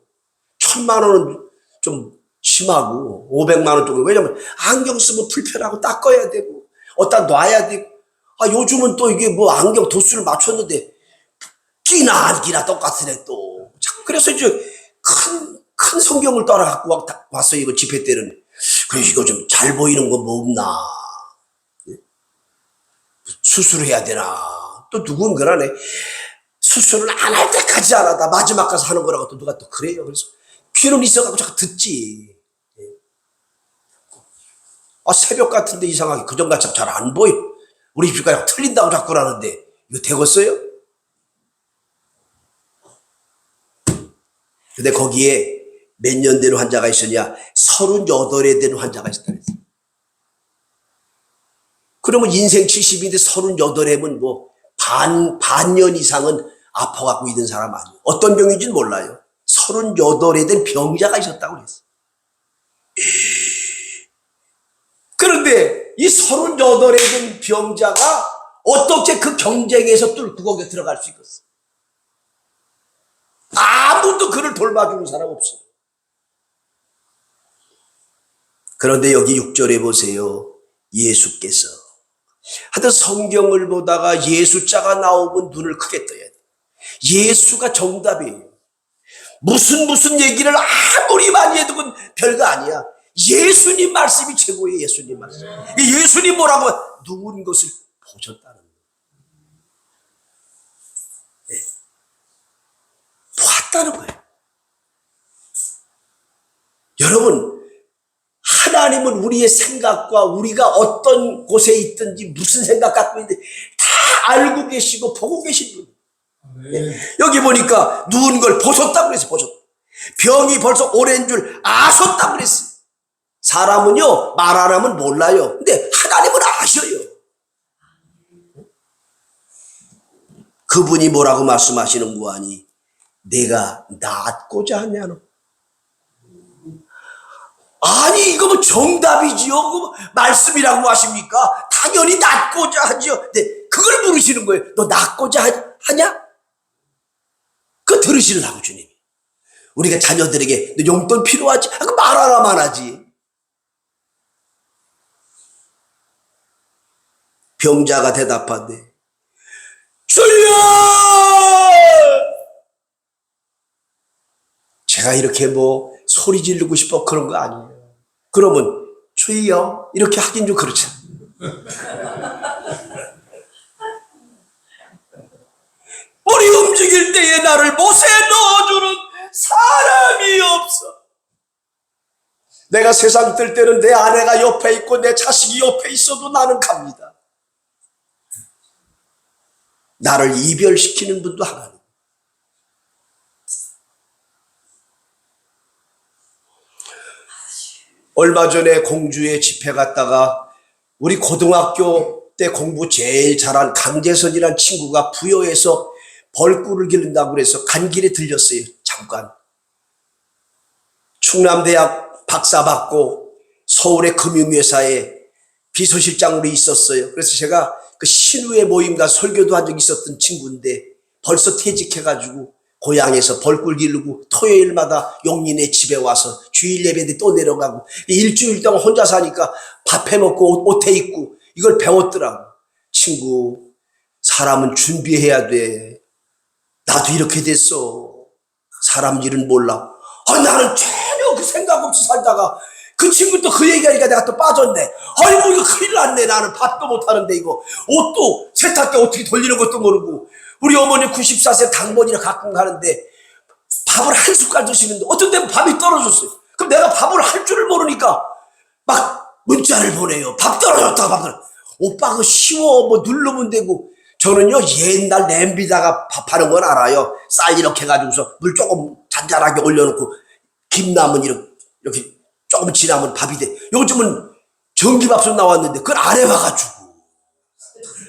1000만 원은 좀 심하고 500만 원 정도. 왜냐면 안경 쓰면 불편하고 닦아야 되고 어디다 놔야 되고. 요즘은 또 이게 뭐 안경 도수를 맞췄는데 끼나 안 끼나 똑같으네 또. 그래서 이제 큰 성경을 따라 갖고 왔어요. 이거 집회 때는. 그래서 이거 좀 잘 보이는 거 뭐 없나. 수술해야 되나. 또 누군 그러네. 수술을 안 할 때까지 안 하다 마지막 가서 하는 거라고 또 누가 또 그래요. 그래서 귀는 있어가지고 자꾸 듣지. 새벽 같은데 이상하게 그전같이 잘 안 보여. 우리 입술가 틀린다고 자꾸 그러는데 이거 되겠어요? 근데 거기에 몇 년 된 환자가 있으냐? 38에 된 환자가 있었다 그랬어요. 그러면 인생 70인데 38해면 뭐 반년 이상은 아파갖고 있는 사람 아니에요. 어떤 병인지는 몰라요. 38에 된 병자가 있었다고 그랬어요. 그런데 이 38에 된 병자가 어떻게 그 경쟁에서 뚫고 거기에 들어갈 수 있겠어요? 아무도 그를 돌봐주는 사람 없어요. 그런데 여기 6절에 보세요. 예수께서 하여튼 성경을 보다가 예수자가 나오면 눈을 크게 떠야 돼. 예수가 정답이에요. 무슨 얘기를 아무리 많이 해도 그건 별거 아니야. 예수님 말씀이 최고예요. 예수님 말씀. 예수님 뭐라고? 누군 것을 보셨다는 거예요. 네. 보았다는 거예요. 여러분 하나님은 우리의 생각과 우리가 어떤 곳에 있든지 무슨 생각 갖고 있는지 다 알고 계시고 보고 계신 분. 여기 보니까 누운 걸 보셨다고 그랬어요. 병이 벌써 오랜 줄 아셨다고 그랬어요. 사람은요 말 안 하면 몰라요. 근데 하나님은 아셔요. 그분이 뭐라고 말씀하시는 거 아니? 내가 낫고자 하냐노. 아니 이거 뭐 정답이지요. 그 말씀이라고 하십니까? 당연히 낫고자 하지요. 근데 그걸 물으시는 거예요. 너 낫고자 하냐? 그거 들으시려고 주님이. 우리가 자녀들에게 너 용돈 필요하지? 그 말 하나만 하지. 병자가 대답하되 주여! 제가 이렇게 뭐 소리 지르고 싶어 그런 거 아니에요. 그러면 주여 이렇게 하긴 좀 그렇죠. 우리 움직일 때에 나를 못에 넣어주는 사람이 없어. 내가 세상 뜰 때는 내 아내가 옆에 있고 내 자식이 옆에 있어도 나는 갑니다. 나를 이별시키는 분도 하나님. 얼마 전에 공주에 집회 갔다가 우리 고등학교 때 공부 제일 잘한 강재선이라는 친구가 부여에서 벌꿀을 기른다고 그래서 간 길에 들렸어요. 잠깐. 충남대학 박사 받고 서울의 금융회사에 비서실장으로 있었어요. 그래서 제가 그 신우의 모임과 설교도 한 적이 있었던 친구인데 벌써 퇴직해가지고 고향에서 벌꿀 기르고 토요일마다 용인의 집에 와서 주일 예배 때 또 내려가고 일주일 동안 혼자 사니까 밥 해먹고 옷 입고 이걸 배웠더라고. 친구, 사람은 준비해야 돼. 나도 이렇게 됐어. 사람 일은 몰라. 나는 전혀 그 생각 없이 살다가 그 친구 또 그 얘기하니까 내가 또 빠졌네. 아이고 이거 큰일 났네. 나는 밥도 못하는데 이거 옷도 세탁기 어떻게 돌리는 것도 모르고 우리 어머니 94세 당번이라 가끔 가는데 밥을 한 숟갈 드시는데 어떤 때는 밥이 떨어졌어요. 그럼 내가 밥을 할 줄을 모르니까 막 문자를 보내요. 밥 떨어졌다 밥 떨어졌다. 오빠 그거 쉬워 뭐 누르면 되고. 저는요 옛날 냄비다가 밥하는 건 알아요. 쌀 이렇게 해가지고서 물 조금 잔잔하게 올려놓고 김 남은 이렇게 조금 지나면 밥이 돼. 요즘은 전기밥솥 나왔는데 그걸 안 해봐가지고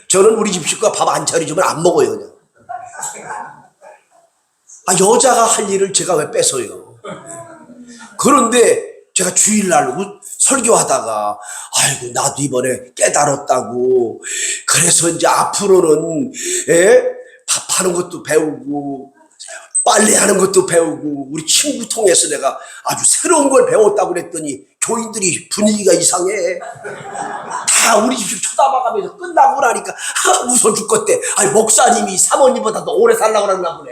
저는 우리 집 식구가 밥 안 차려주면 안 먹어요 그냥. 여자가 할 일을 제가 왜 뺏어요. 그런데 제가 주일날 설교하다가 아이고 나도 이번에 깨달았다고 그래서 이제 앞으로는 밥하는 것도 배우고 빨래하는 것도 배우고 우리 친구 통해서 내가 아주 새로운 걸 배웠다고 그랬더니 교인들이 분위기가 이상해. 다 우리 집 쳐다봐가면서 끝나고 나니까 웃어 죽겠대. 목사님이 사모님보다 더 오래 살라고 그러나 보네.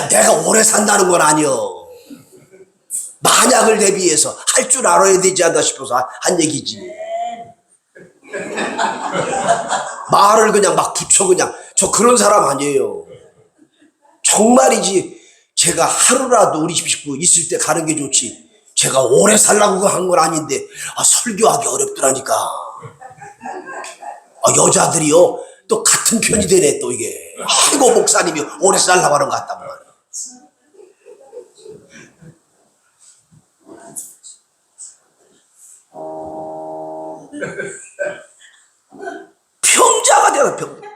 내가 오래 산다는 건 아니여. 만약을 대비해서 할 줄 알아야 되지 않나 싶어서 한 얘기지. 말을 그냥 막 붙여 그냥. 저 그런 사람 아니에요. 정말이지. 제가 하루라도 우리 집 식구 있을 때 가는 게 좋지. 제가 오래 살라고 한 건 아닌데 설교하기 어렵더라니까. 여자들이요 또 같은 편이 되네 또 이게. 아이고 목사님이 오래 살라고 하는 것 같다고 말이야. 병자가 되라 병자.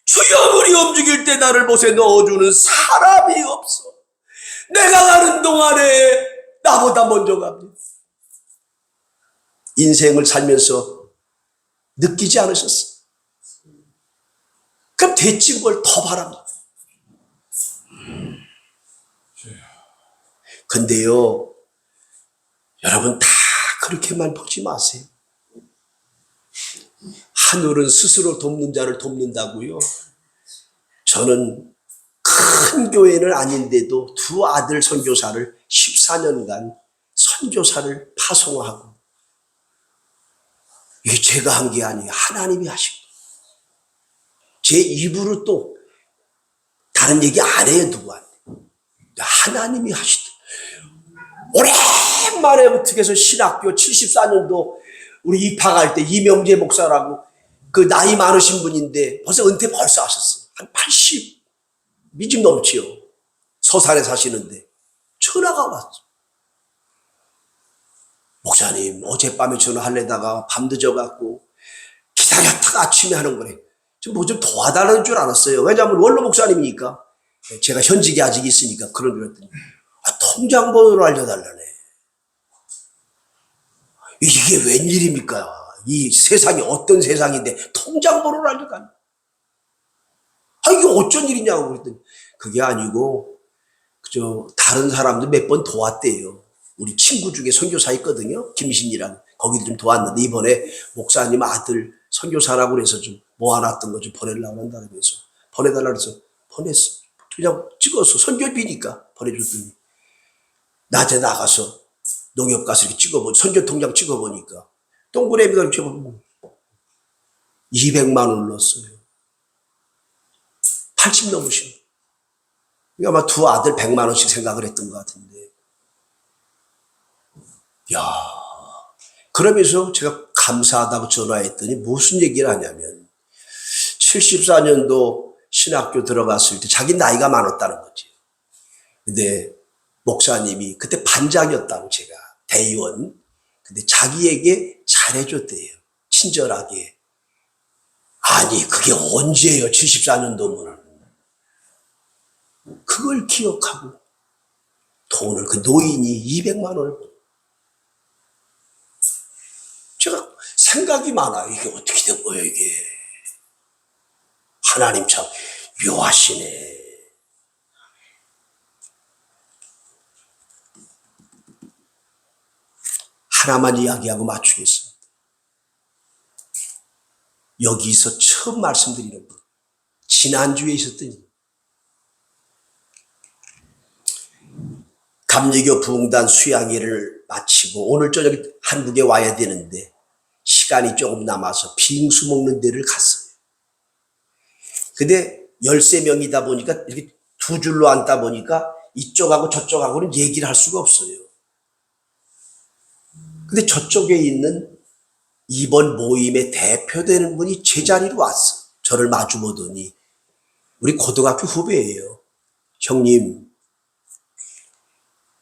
주여 우리 움직일 때 나를 못에 넣어주는 사람이 없어. 내가 가는 동안에 나보다 먼저 갑니다. 인생을 살면서 느끼지 않으셨어? 그럼 대체 뭘 더 바랍니다. 근데요 여러분 다 그렇게만 보지 마세요. 하늘은 스스로 돕는 자를 돕는다고요. 저는 큰 교회는 아닌데도 두 아들 선교사를 14년간 선교사를 파송하고 이게 제가 한 게 아니에요. 하나님이 하신 거예요. 제 입으로 또 다른 얘기 안 해요. 누구한테. 하나님이 하시더라고요. 오랜만에 어떻게 해서 신학교 74년도 우리 입학할 때 이명재 목사라고 그 나이 많으신 분인데 벌써 은퇴 벌써 하셨어요. 한 80 미집 넘지요. 서산에 사시는데 전화가 왔어. 목사님 어젯밤에 전화하려다가 밤 늦어갖고 기다렸다가 아침에 하는 거네. 좀 뭐 좀 도와달라는 줄 알았어요. 왜냐하면 원로 목사님이니까 제가 현직이 아직 있으니까 그런 줄 알았더니 통장 번호를 알려달라네. 이게 웬일입니까? 이 세상이 어떤 세상인데 통장 번호를 알려달라. 이게 어쩐 일이냐고 그랬더니 그게 아니고 그저 다른 사람들 몇 번 도왔대요. 우리 친구 중에 선교사 있거든요. 김신이랑 거기도 좀 도왔는데 이번에 목사님 아들 선교사라고 그래서 좀 모아놨던 거 좀 보내려고 한다고 해서 보내달라고 해서 보냈어. 그냥 찍어서 선교비니까 보내줬더니 낮에 나가서 농협 가서 이렇게 찍어보니 선교 통장 찍어보니까 동그라미가 이렇게 200만 원 넣었어요. 80 넘으신. 아마 두 아들 100만 원씩 생각을 했던 것 같은데. 야, 그러면서 제가 감사하다고 전화했더니 무슨 얘기를 하냐면 74년도 신학교 들어갔을 때 자기 나이가 많았다는 거지. 근데 목사님이 그때 반장이었다고 제가 대의원. 근데 자기에게 잘해줬대요. 친절하게. 아니 그게 언제예요? 74년도면. 그걸 기억하고 돈을 그 노인이 200만 원을 제가 생각이 많아요. 이게 어떻게 된 거예요 이게. 하나님 참 묘하시네. 하나만 이야기하고 맞추겠습니다. 여기서 처음 말씀드리는 거. 지난주에 있었던 일. 감리교 부흥단 수양회를 마치고 오늘 저녁에 한국에 와야 되는데 시간이 조금 남아서 빙수 먹는 데를 갔어요. 근데 13명이다 보니까 이렇게 두 줄로 앉다 보니까 이쪽하고 저쪽하고는 얘기를 할 수가 없어요. 근데 저쪽에 있는 이번 모임의 대표되는 분이 제 자리로 왔어. 저를 마주 보더니 우리 고등학교 후배예요. 형님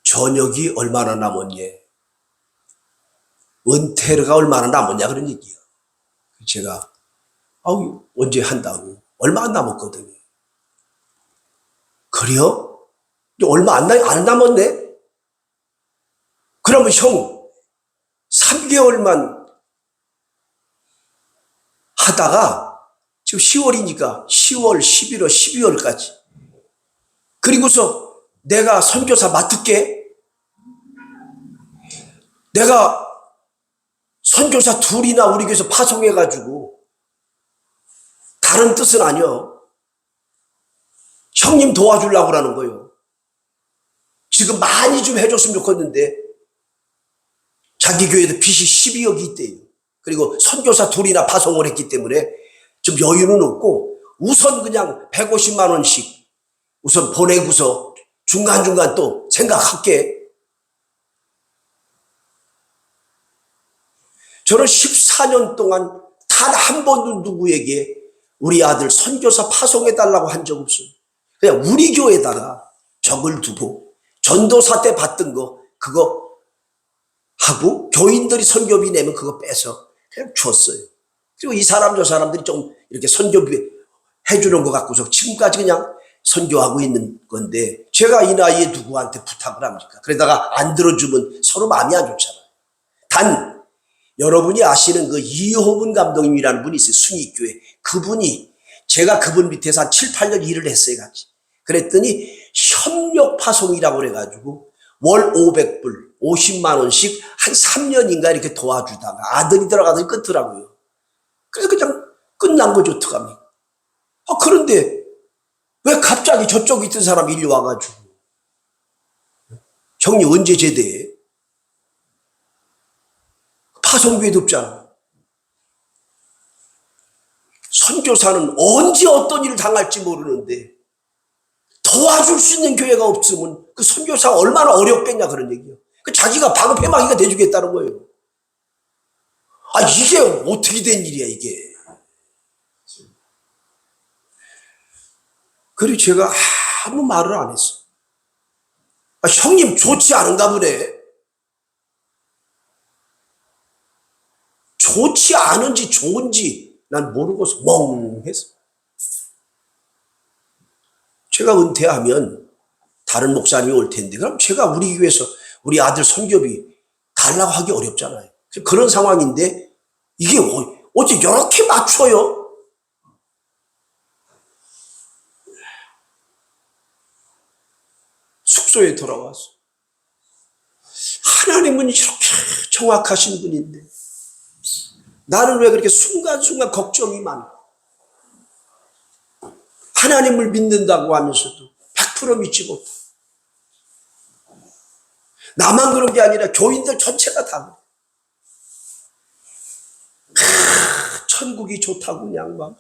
저녁이 얼마나 남았냐, 은퇴가 얼마나 남았냐 그런 얘기야. 제가 언제 한다고. 얼마 안 남았거든요. 그래요? 얼마 안 남았네? 그러면 형 3개월만 하다가 지금 10월이니까 10월, 11월, 12월까지 그리고서 내가 선교사 맡을게. 내가 선교사 둘이나 우리 교회에서 파송해가지고 다른 뜻은 아니요. 형님 도와주려고 하는 거예요. 지금 많이 좀 해줬으면 좋겠는데 자기 교회도 빚이 12억이 있대요. 그리고 선교사 둘이나 파송을 했기 때문에 좀 여유는 없고 우선 그냥 150만 원씩 우선 보내고서 중간중간 또 생각할게. 저는 14년 동안 단 한 번도 누구에게 우리 아들 선교사 파송해달라고 한 적 없어요. 그냥 우리 교회에다가 적을 두고 전도사 때 받던 거 그거 하고 교인들이 선교비 내면 그거 빼서 그냥 줬어요. 그리고 이 사람 저 사람들이 좀 이렇게 선교비 해주는 것 같고서 지금까지 그냥 선교하고 있는 건데 제가 이 나이에 누구한테 부탁을 합니까? 그러다가 안 들어주면 서로 마음이 안 좋잖아요. 단 여러분이 아시는 그 이호분 감독님이라는 분이 있어요. 순익교회. 그분이 제가 그분 밑에서 한 7, 8년 일을 했어요. 같이. 그랬더니 협력 파송이라고 그래가지고 월 500불 50만 원씩 한 3년인가 이렇게 도와주다가 아들이 들어가더니 끊더라고요. 그래서 그냥 끝난 거죠. 어떡합니까? 그런데 왜 갑자기 저쪽에 있던 사람이 일로 와가지고 형님 언제 제대해? 파송교회도 없잖아. 선교사는 언제 어떤 일을 당할지 모르는데 도와줄 수 있는 교회가 없으면 그 선교사가 얼마나 어렵겠냐 그런 얘기예요. 그 자기가 방패막이가 돼주겠다는 거예요. 아, 이게 어떻게 된 일이야, 이게. 그리고 제가 아무 말을 안 했어. 아, 형님 좋지 않은가 보네. 좋지 않은지 좋은지 난 모르고서 멍했어. 제가 은퇴하면 다른 목사님이 올 텐데 그럼 제가 우리 교회에서 우리 아들 선교비 달라고 하기 어렵잖아요. 그런 상황인데 이게 어째 이렇게 맞춰요? 숙소에 돌아와서 하나님은 이렇게 정확하신 분인데 나는 왜 그렇게 순간순간 걱정이 많아? 하나님을 믿는다고 하면서도 100% 믿지 못해. 나만 그런 게 아니라 교인들 전체가 다 그래. 천국이 좋다고 그냥 막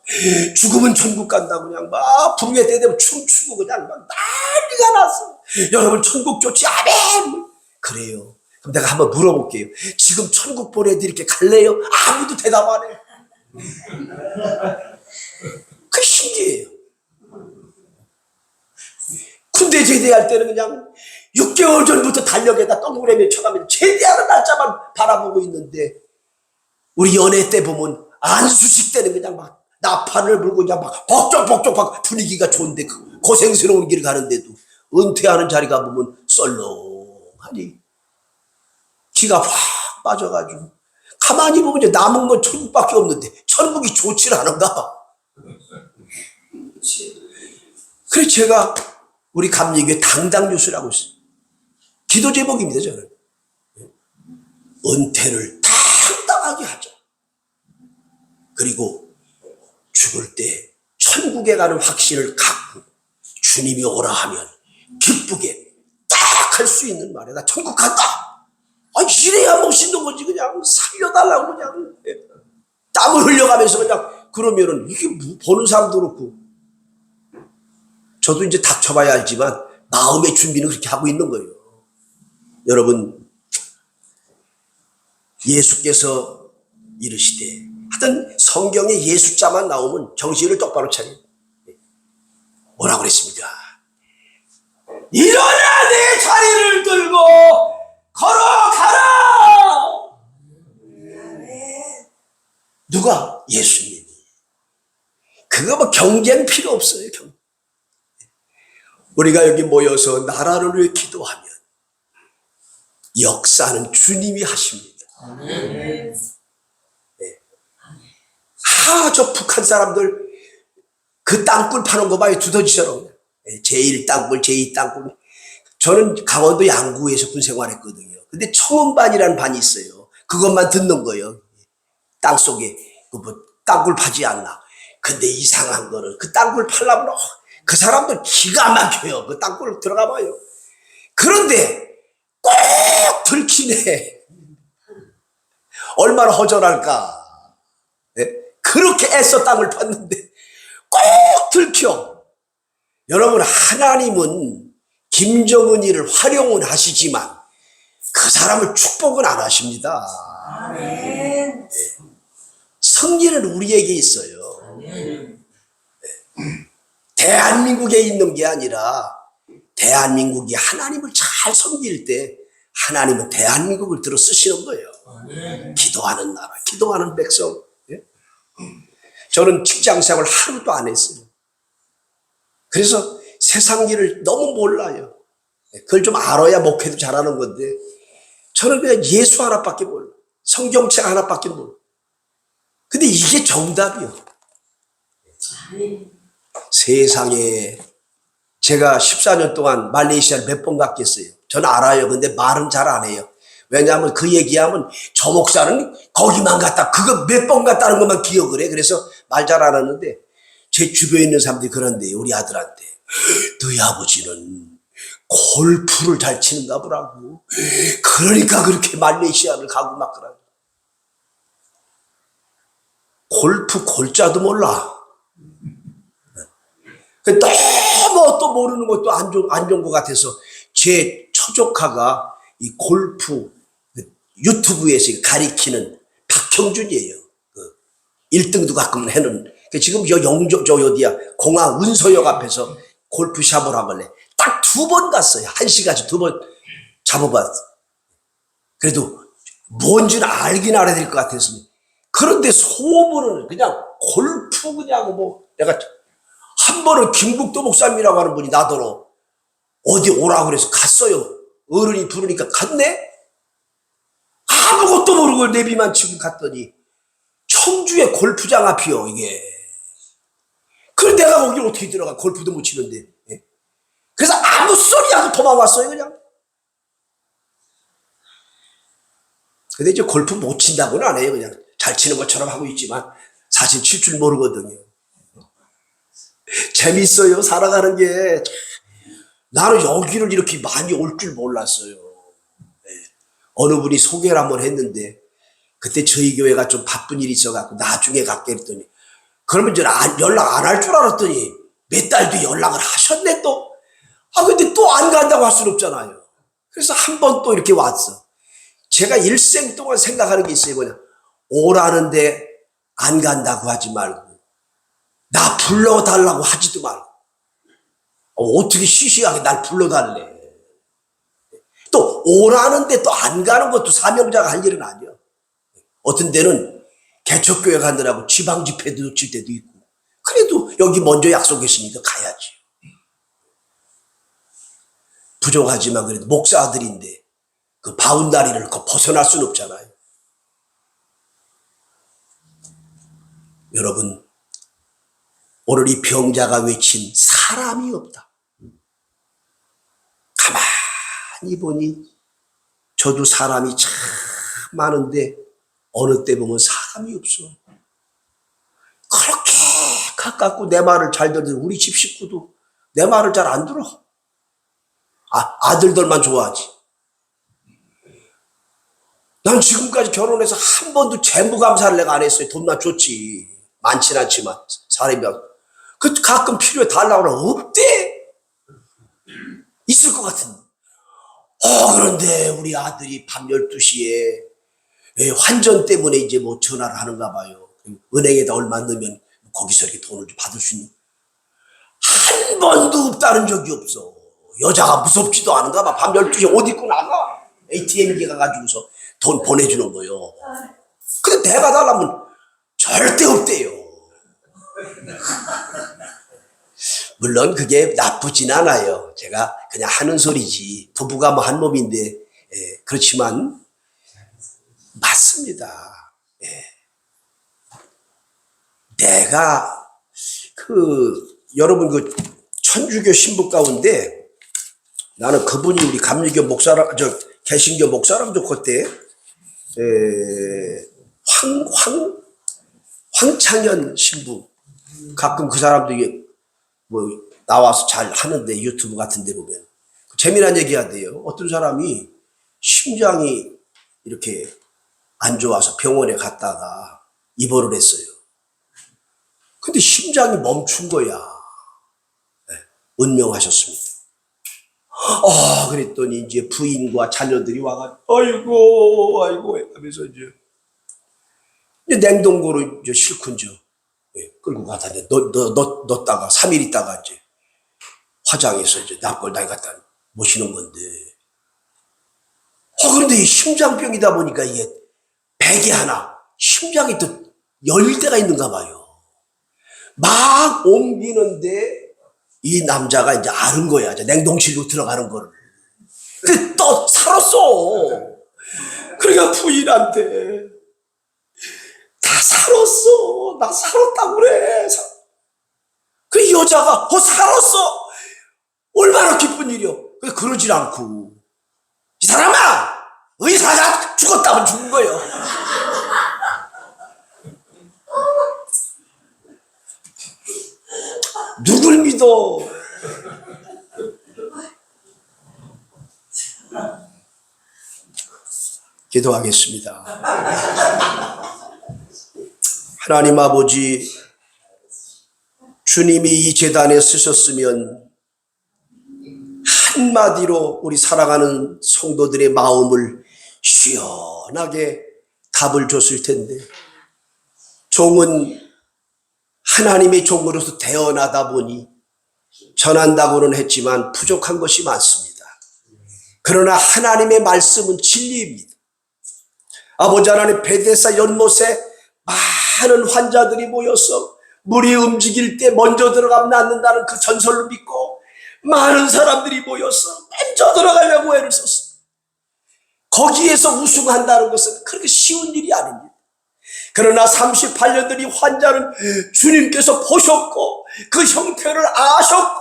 죽으면 천국 간다고 그냥 막 부흥회 때 되면 춤추고 그냥 막 난리가 났어. 여러분 천국 좋지? 아멘. 그래요. 그럼 내가 한번 물어볼게요. 지금 천국 보내드릴게 갈래요? 아무도 대답 안 해. 그 신기해요. 군대 제대할 때는 그냥 6개월 전부터 달력에다 동그라미 쳐가면 제대하는 날짜만 바라보고 있는데 우리 연애 때 보면 안수식 때는 그냥 막 나팔을 불고 그냥 막 복적복적 분위기가 좋은데 그 고생스러운 길 가는데도 은퇴하는 자리가 보면 썰렁하니 기가 확 빠져가지고 가만히 보면 이제 남은 건 천국밖에 없는데 천국이 좋질 않은가. 그래서 제가 우리 감리교회 당당뉴스라고 있어요. 기도 제목입니다. 저는 은퇴를 당당하게 하자. 그리고 죽을 때 천국에 가는 확신을 갖고 주님이 오라 하면 기쁘게 딱 할 수 있는 말이야. 나 천국 간다. 아, 이래야 멋있는 거지. 그냥 살려달라고 그냥 땀을 흘려가면서 그냥 그러면은 이게 보는 사람도 그렇고 저도 이제 닥쳐봐야 알지만 마음의 준비는 그렇게 하고 있는 거예요. 여러분, 예수께서 이르시되 하여튼 성경에 예수자만 나오면 정신을 똑바로 차려요. 뭐라고 그랬습니까? 일어나 내 자리를 들고 걸어가라. 누가? 예수님이. 그거 뭐 경쟁 필요 없어요. 우리가 여기 모여서 나라를 위해 기도하면 역사는 주님이 하십니다. 네. 저 북한 사람들 그 땅굴 파는 거 봐요. 두더지처럼. 제1땅굴, 제2땅굴. 저는 강원도 양구에서 군 생활했거든요. 근데 청원반이라는 반이 있어요. 그것만 듣는 거예요. 땅속에 뭐 땅굴 파지 않나. 근데 이상한 거는 그 땅굴 팔려면 그 사람들 기가 막혀요. 그 땅굴 들어가 봐요. 그런데 꼭 들키네. 얼마나 허전할까. 네? 그렇게 애써 땅을 팠는데 꼭 들켜. 여러분, 하나님은 김정은이를 활용은 하시지만 그 사람을 축복은 안 하십니다. 네. 승리는 우리에게 있어요. 네. 대한민국에 있는 게 아니라 대한민국이 하나님을 잘 섬길 때 하나님은 대한민국을 들어 쓰시는 거예요. 기도하는 나라, 기도하는 백성. 저는 직장생활 하루도 안 했어요. 그래서 세상 일을 너무 몰라요. 그걸 좀 알아야 목회도 잘하는 건데 저는 그냥 예수 하나밖에 몰라. 성경책 하나밖에 몰라. 근데 이게 정답이요. 세상에 제가 14년 동안 말레이시아를 몇 번 갔겠어요. 저는 알아요. 근데 말은 잘 안 해요. 왜냐하면 그 얘기하면 저 목사는 거기만 갔다. 그거 몇 번 갔다는 것만 기억을 해. 그래서 말 잘 안 하는데 제 주변에 있는 사람들이 그런데 우리 아들한테 너희 아버지는 골프를 잘 치는가 보라고. 그러니까 그렇게 말레이시아를 가고 막 그러고. 골프 골자도 몰라. 너무 또 모르는 것도 안 좋은 것 같아서 제 처조카가 이 골프 유튜브에서 가리키는 박형준이에요. 1등도 가끔 해는. 지금 영종, 어디야, 공항 운서역 앞에서 골프샵을 하길래 딱 2번 갔어요. 1시까지 2번 잡아봤어. 그래도 뭔지는 알긴 알아야 될 것 같았으면. 그런데 소문은 그냥 골프 그냥 내가 한 번은 김국도 목사님이라고 하는 분이 나더러 어디 오라고 그래서 갔어요. 어른이 부르니까 갔네? 아무것도 모르고 내비만 치고 갔더니 청주의 골프장 앞이요, 이게. 그래 내가 거기 어떻게 들어가, 골프도 못 치는데. 그래서 아무 소리 하고 도망왔어요, 그냥. 근데 이제 골프 못 친다고는 안 해요. 그냥 잘 치는 것처럼 하고 있지만 사실 칠 줄 모르거든요. 재밌어요, 살아가는 게. 나는 여기를 이렇게 많이 올 줄 몰랐어요. 어느 분이 소개를 한번 했는데 그때 저희 교회가 좀 바쁜 일이 있어갖고 나중에 갈게 했더니, 그러면 이제 연락 안 할 줄 알았더니 몇 달 뒤에 연락을 하셨네 또. 근데 또 안 간다고 할 수는 없잖아요. 그래서 한 번 또 이렇게 왔어. 제가 일생 동안 생각하는 게 있어요. 뭐냐, 오라는데 안 간다고 하지 말고 나 불러달라고 하지도 말고 어떻게 시시하게 날 불러달래. 또 오라는데 또 안 가는 것도 사명자가 할 일은 아니야. 어떤 데는 개척교회 가느라고 지방 집회도 놓칠 때도 있고. 그래도 여기 먼저 약속했으니까 가야지. 부족하지만 그래도 목사들인데 그 바운다리를 벗어날 수는 없잖아요. 여러분, 오늘 이 병자가 외친 사람이 없다. 가만히 보니 저도 사람이 참 많은데 어느 때 보면 사람이 없어. 그렇게 가깝고 내 말을 잘 듣는 우리 집 식구도 내 말을 잘 안 들어. 아들들만 좋아하지. 난 지금까지 결혼해서 한 번도 재무감사를 내가 안 했어요. 돈만 줬지. 많진 않지만 사람이 가끔 필요해 달라고 하면 없대. 있을 것 같은데. 그런데 우리 아들이 밤 12시에 환전 때문에 이제 전화를 하는가 봐요. 은행에다 얼마 넣으면 거기서 이렇게 돈을 좀 받을 수 있는. 한 번도 없다는 적이 없어. 여자가 무섭지도 않은가 봐. 밤 12시에 옷 입고 나가. ATM기에 가가지고서 돈 보내주는 거요. 근데 내가 달라면 절대 없대요. 물론 그게 나쁘진 않아요. 제가 그냥 하는 소리지. 부부가 한 몸인데, 그렇지만 맞습니다. 내가 여러분 천주교 신부 가운데 나는 그분이 우리 감리교 목사랑 개신교 목사랑 좋겠대. 황창현 신부. 가끔 그 사람들이 나와서 잘 하는데 유튜브 같은 데 보면 재미난 얘기 하대요. 어떤 사람이 심장이 이렇게 안 좋아서 병원에 갔다가 입원을 했어요. 근데 심장이 멈춘 거야. 은명하셨습니다. 그랬더니 이제 부인과 자녀들이 와가지고 아이고 하면서 이제 냉동고로 이제 실컷 끌고 가다 넣었다가 3일 있다가 이제 화장해서 이제 납골 날 갖다 모시는 건데. 그런데 이 심장병이다 보니까 이게 백이 하나, 심장이 또 열대가 있는가 봐요. 막 옮기는데 이 남자가 이제 아는 거야. 이제 냉동실로 들어가는 거를. 근데 또 살았어. 그러니까 부인한테 다 살았어. 나 살았다고 그래. 그 여자가 살았어. 얼마나 기쁜 일이요. 그러질 않고 이 사람아, 의사가 죽었다면 죽은 거예요. 누굴 믿어? 기도하겠습니다. 하나님 아버지, 주님이 이 제단에 쓰셨으면 한마디로 우리 사랑하는 성도들의 마음을 시원하게 답을 줬을 텐데, 종은 하나님의 종으로서 태어나다 보니 전한다고는 했지만 부족한 것이 많습니다. 그러나 하나님의 말씀은 진리입니다. 아버지 하나님, 베데스다 연못에 많은 환자들이 모여서 물이 움직일 때 먼저 들어가면 낫는다는 그 전설을 믿고 많은 사람들이 모여서 먼저 들어가려고 애를 썼어요. 거기에서 우승한다는 것은 그렇게 쉬운 일이 아닙니다. 그러나 38년들이 환자는 주님께서 보셨고 그 형태를 아셨고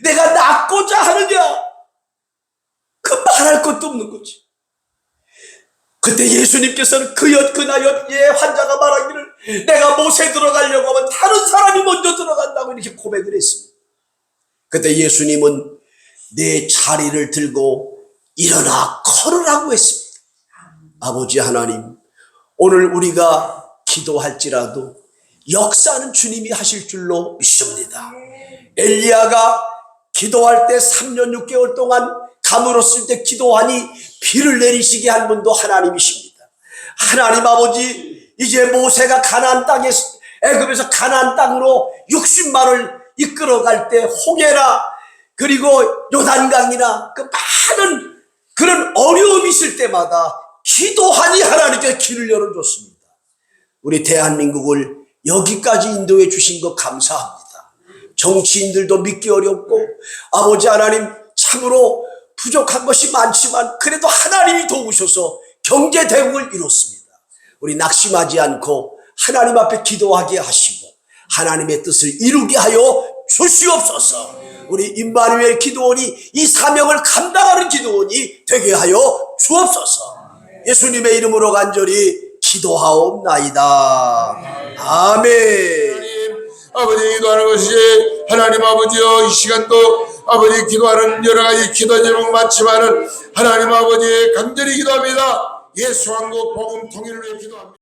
내가 낫고자 하느냐, 그 말할 것도 없는 거지. 그때 예수님께서는 그나여 환자가 말하기를 내가 못에 들어가려고 하면 다른 사람이 먼저 들어간다고 이렇게 고백을 했습니다. 그때 예수님은 내 자리를 들고 일어나 걸으라고 했습니다. 아버지 하나님, 오늘 우리가 기도할지라도 역사는 주님이 하실 줄로 믿습니다. 엘리야가 기도할 때 3년 6개월 동안 가물었을 때 기도하니 비를 내리시게 한 분도 하나님이십니다. 하나님 아버지, 이제 모세가 가나안 땅에, 애굽에서 가나안 땅으로 60만을 이끌어갈 때 홍해나 그리고 요단강이나 그 많은 그런 어려움이 있을 때마다 기도하니 하나님께서 길을 열어줬습니다. 우리 대한민국을 여기까지 인도해 주신 것 감사합니다. 정치인들도 믿기 어렵고 아버지 하나님, 참으로 부족한 것이 많지만 그래도 하나님이 도우셔서 경제 대국을 이뤘습니다. 우리 낙심하지 않고 하나님 앞에 기도하게 하시고 하나님의 뜻을 이루게 하여 주시옵소서. 우리 임마누엘 기도원이 이 사명을 감당하는 기도원이 되게 하여 주옵소서. 예수님의 이름으로 간절히 기도하옵나이다. 아멘. 아버지, 기도하는 것이 하나님 아버지여, 이 시간도 아버지 기도하는 여러 가지 기도 제목 많지만은 하나님 아버지 간절히 기도합니다. 예수 왕국 복음 통일을 위해 기도합니다.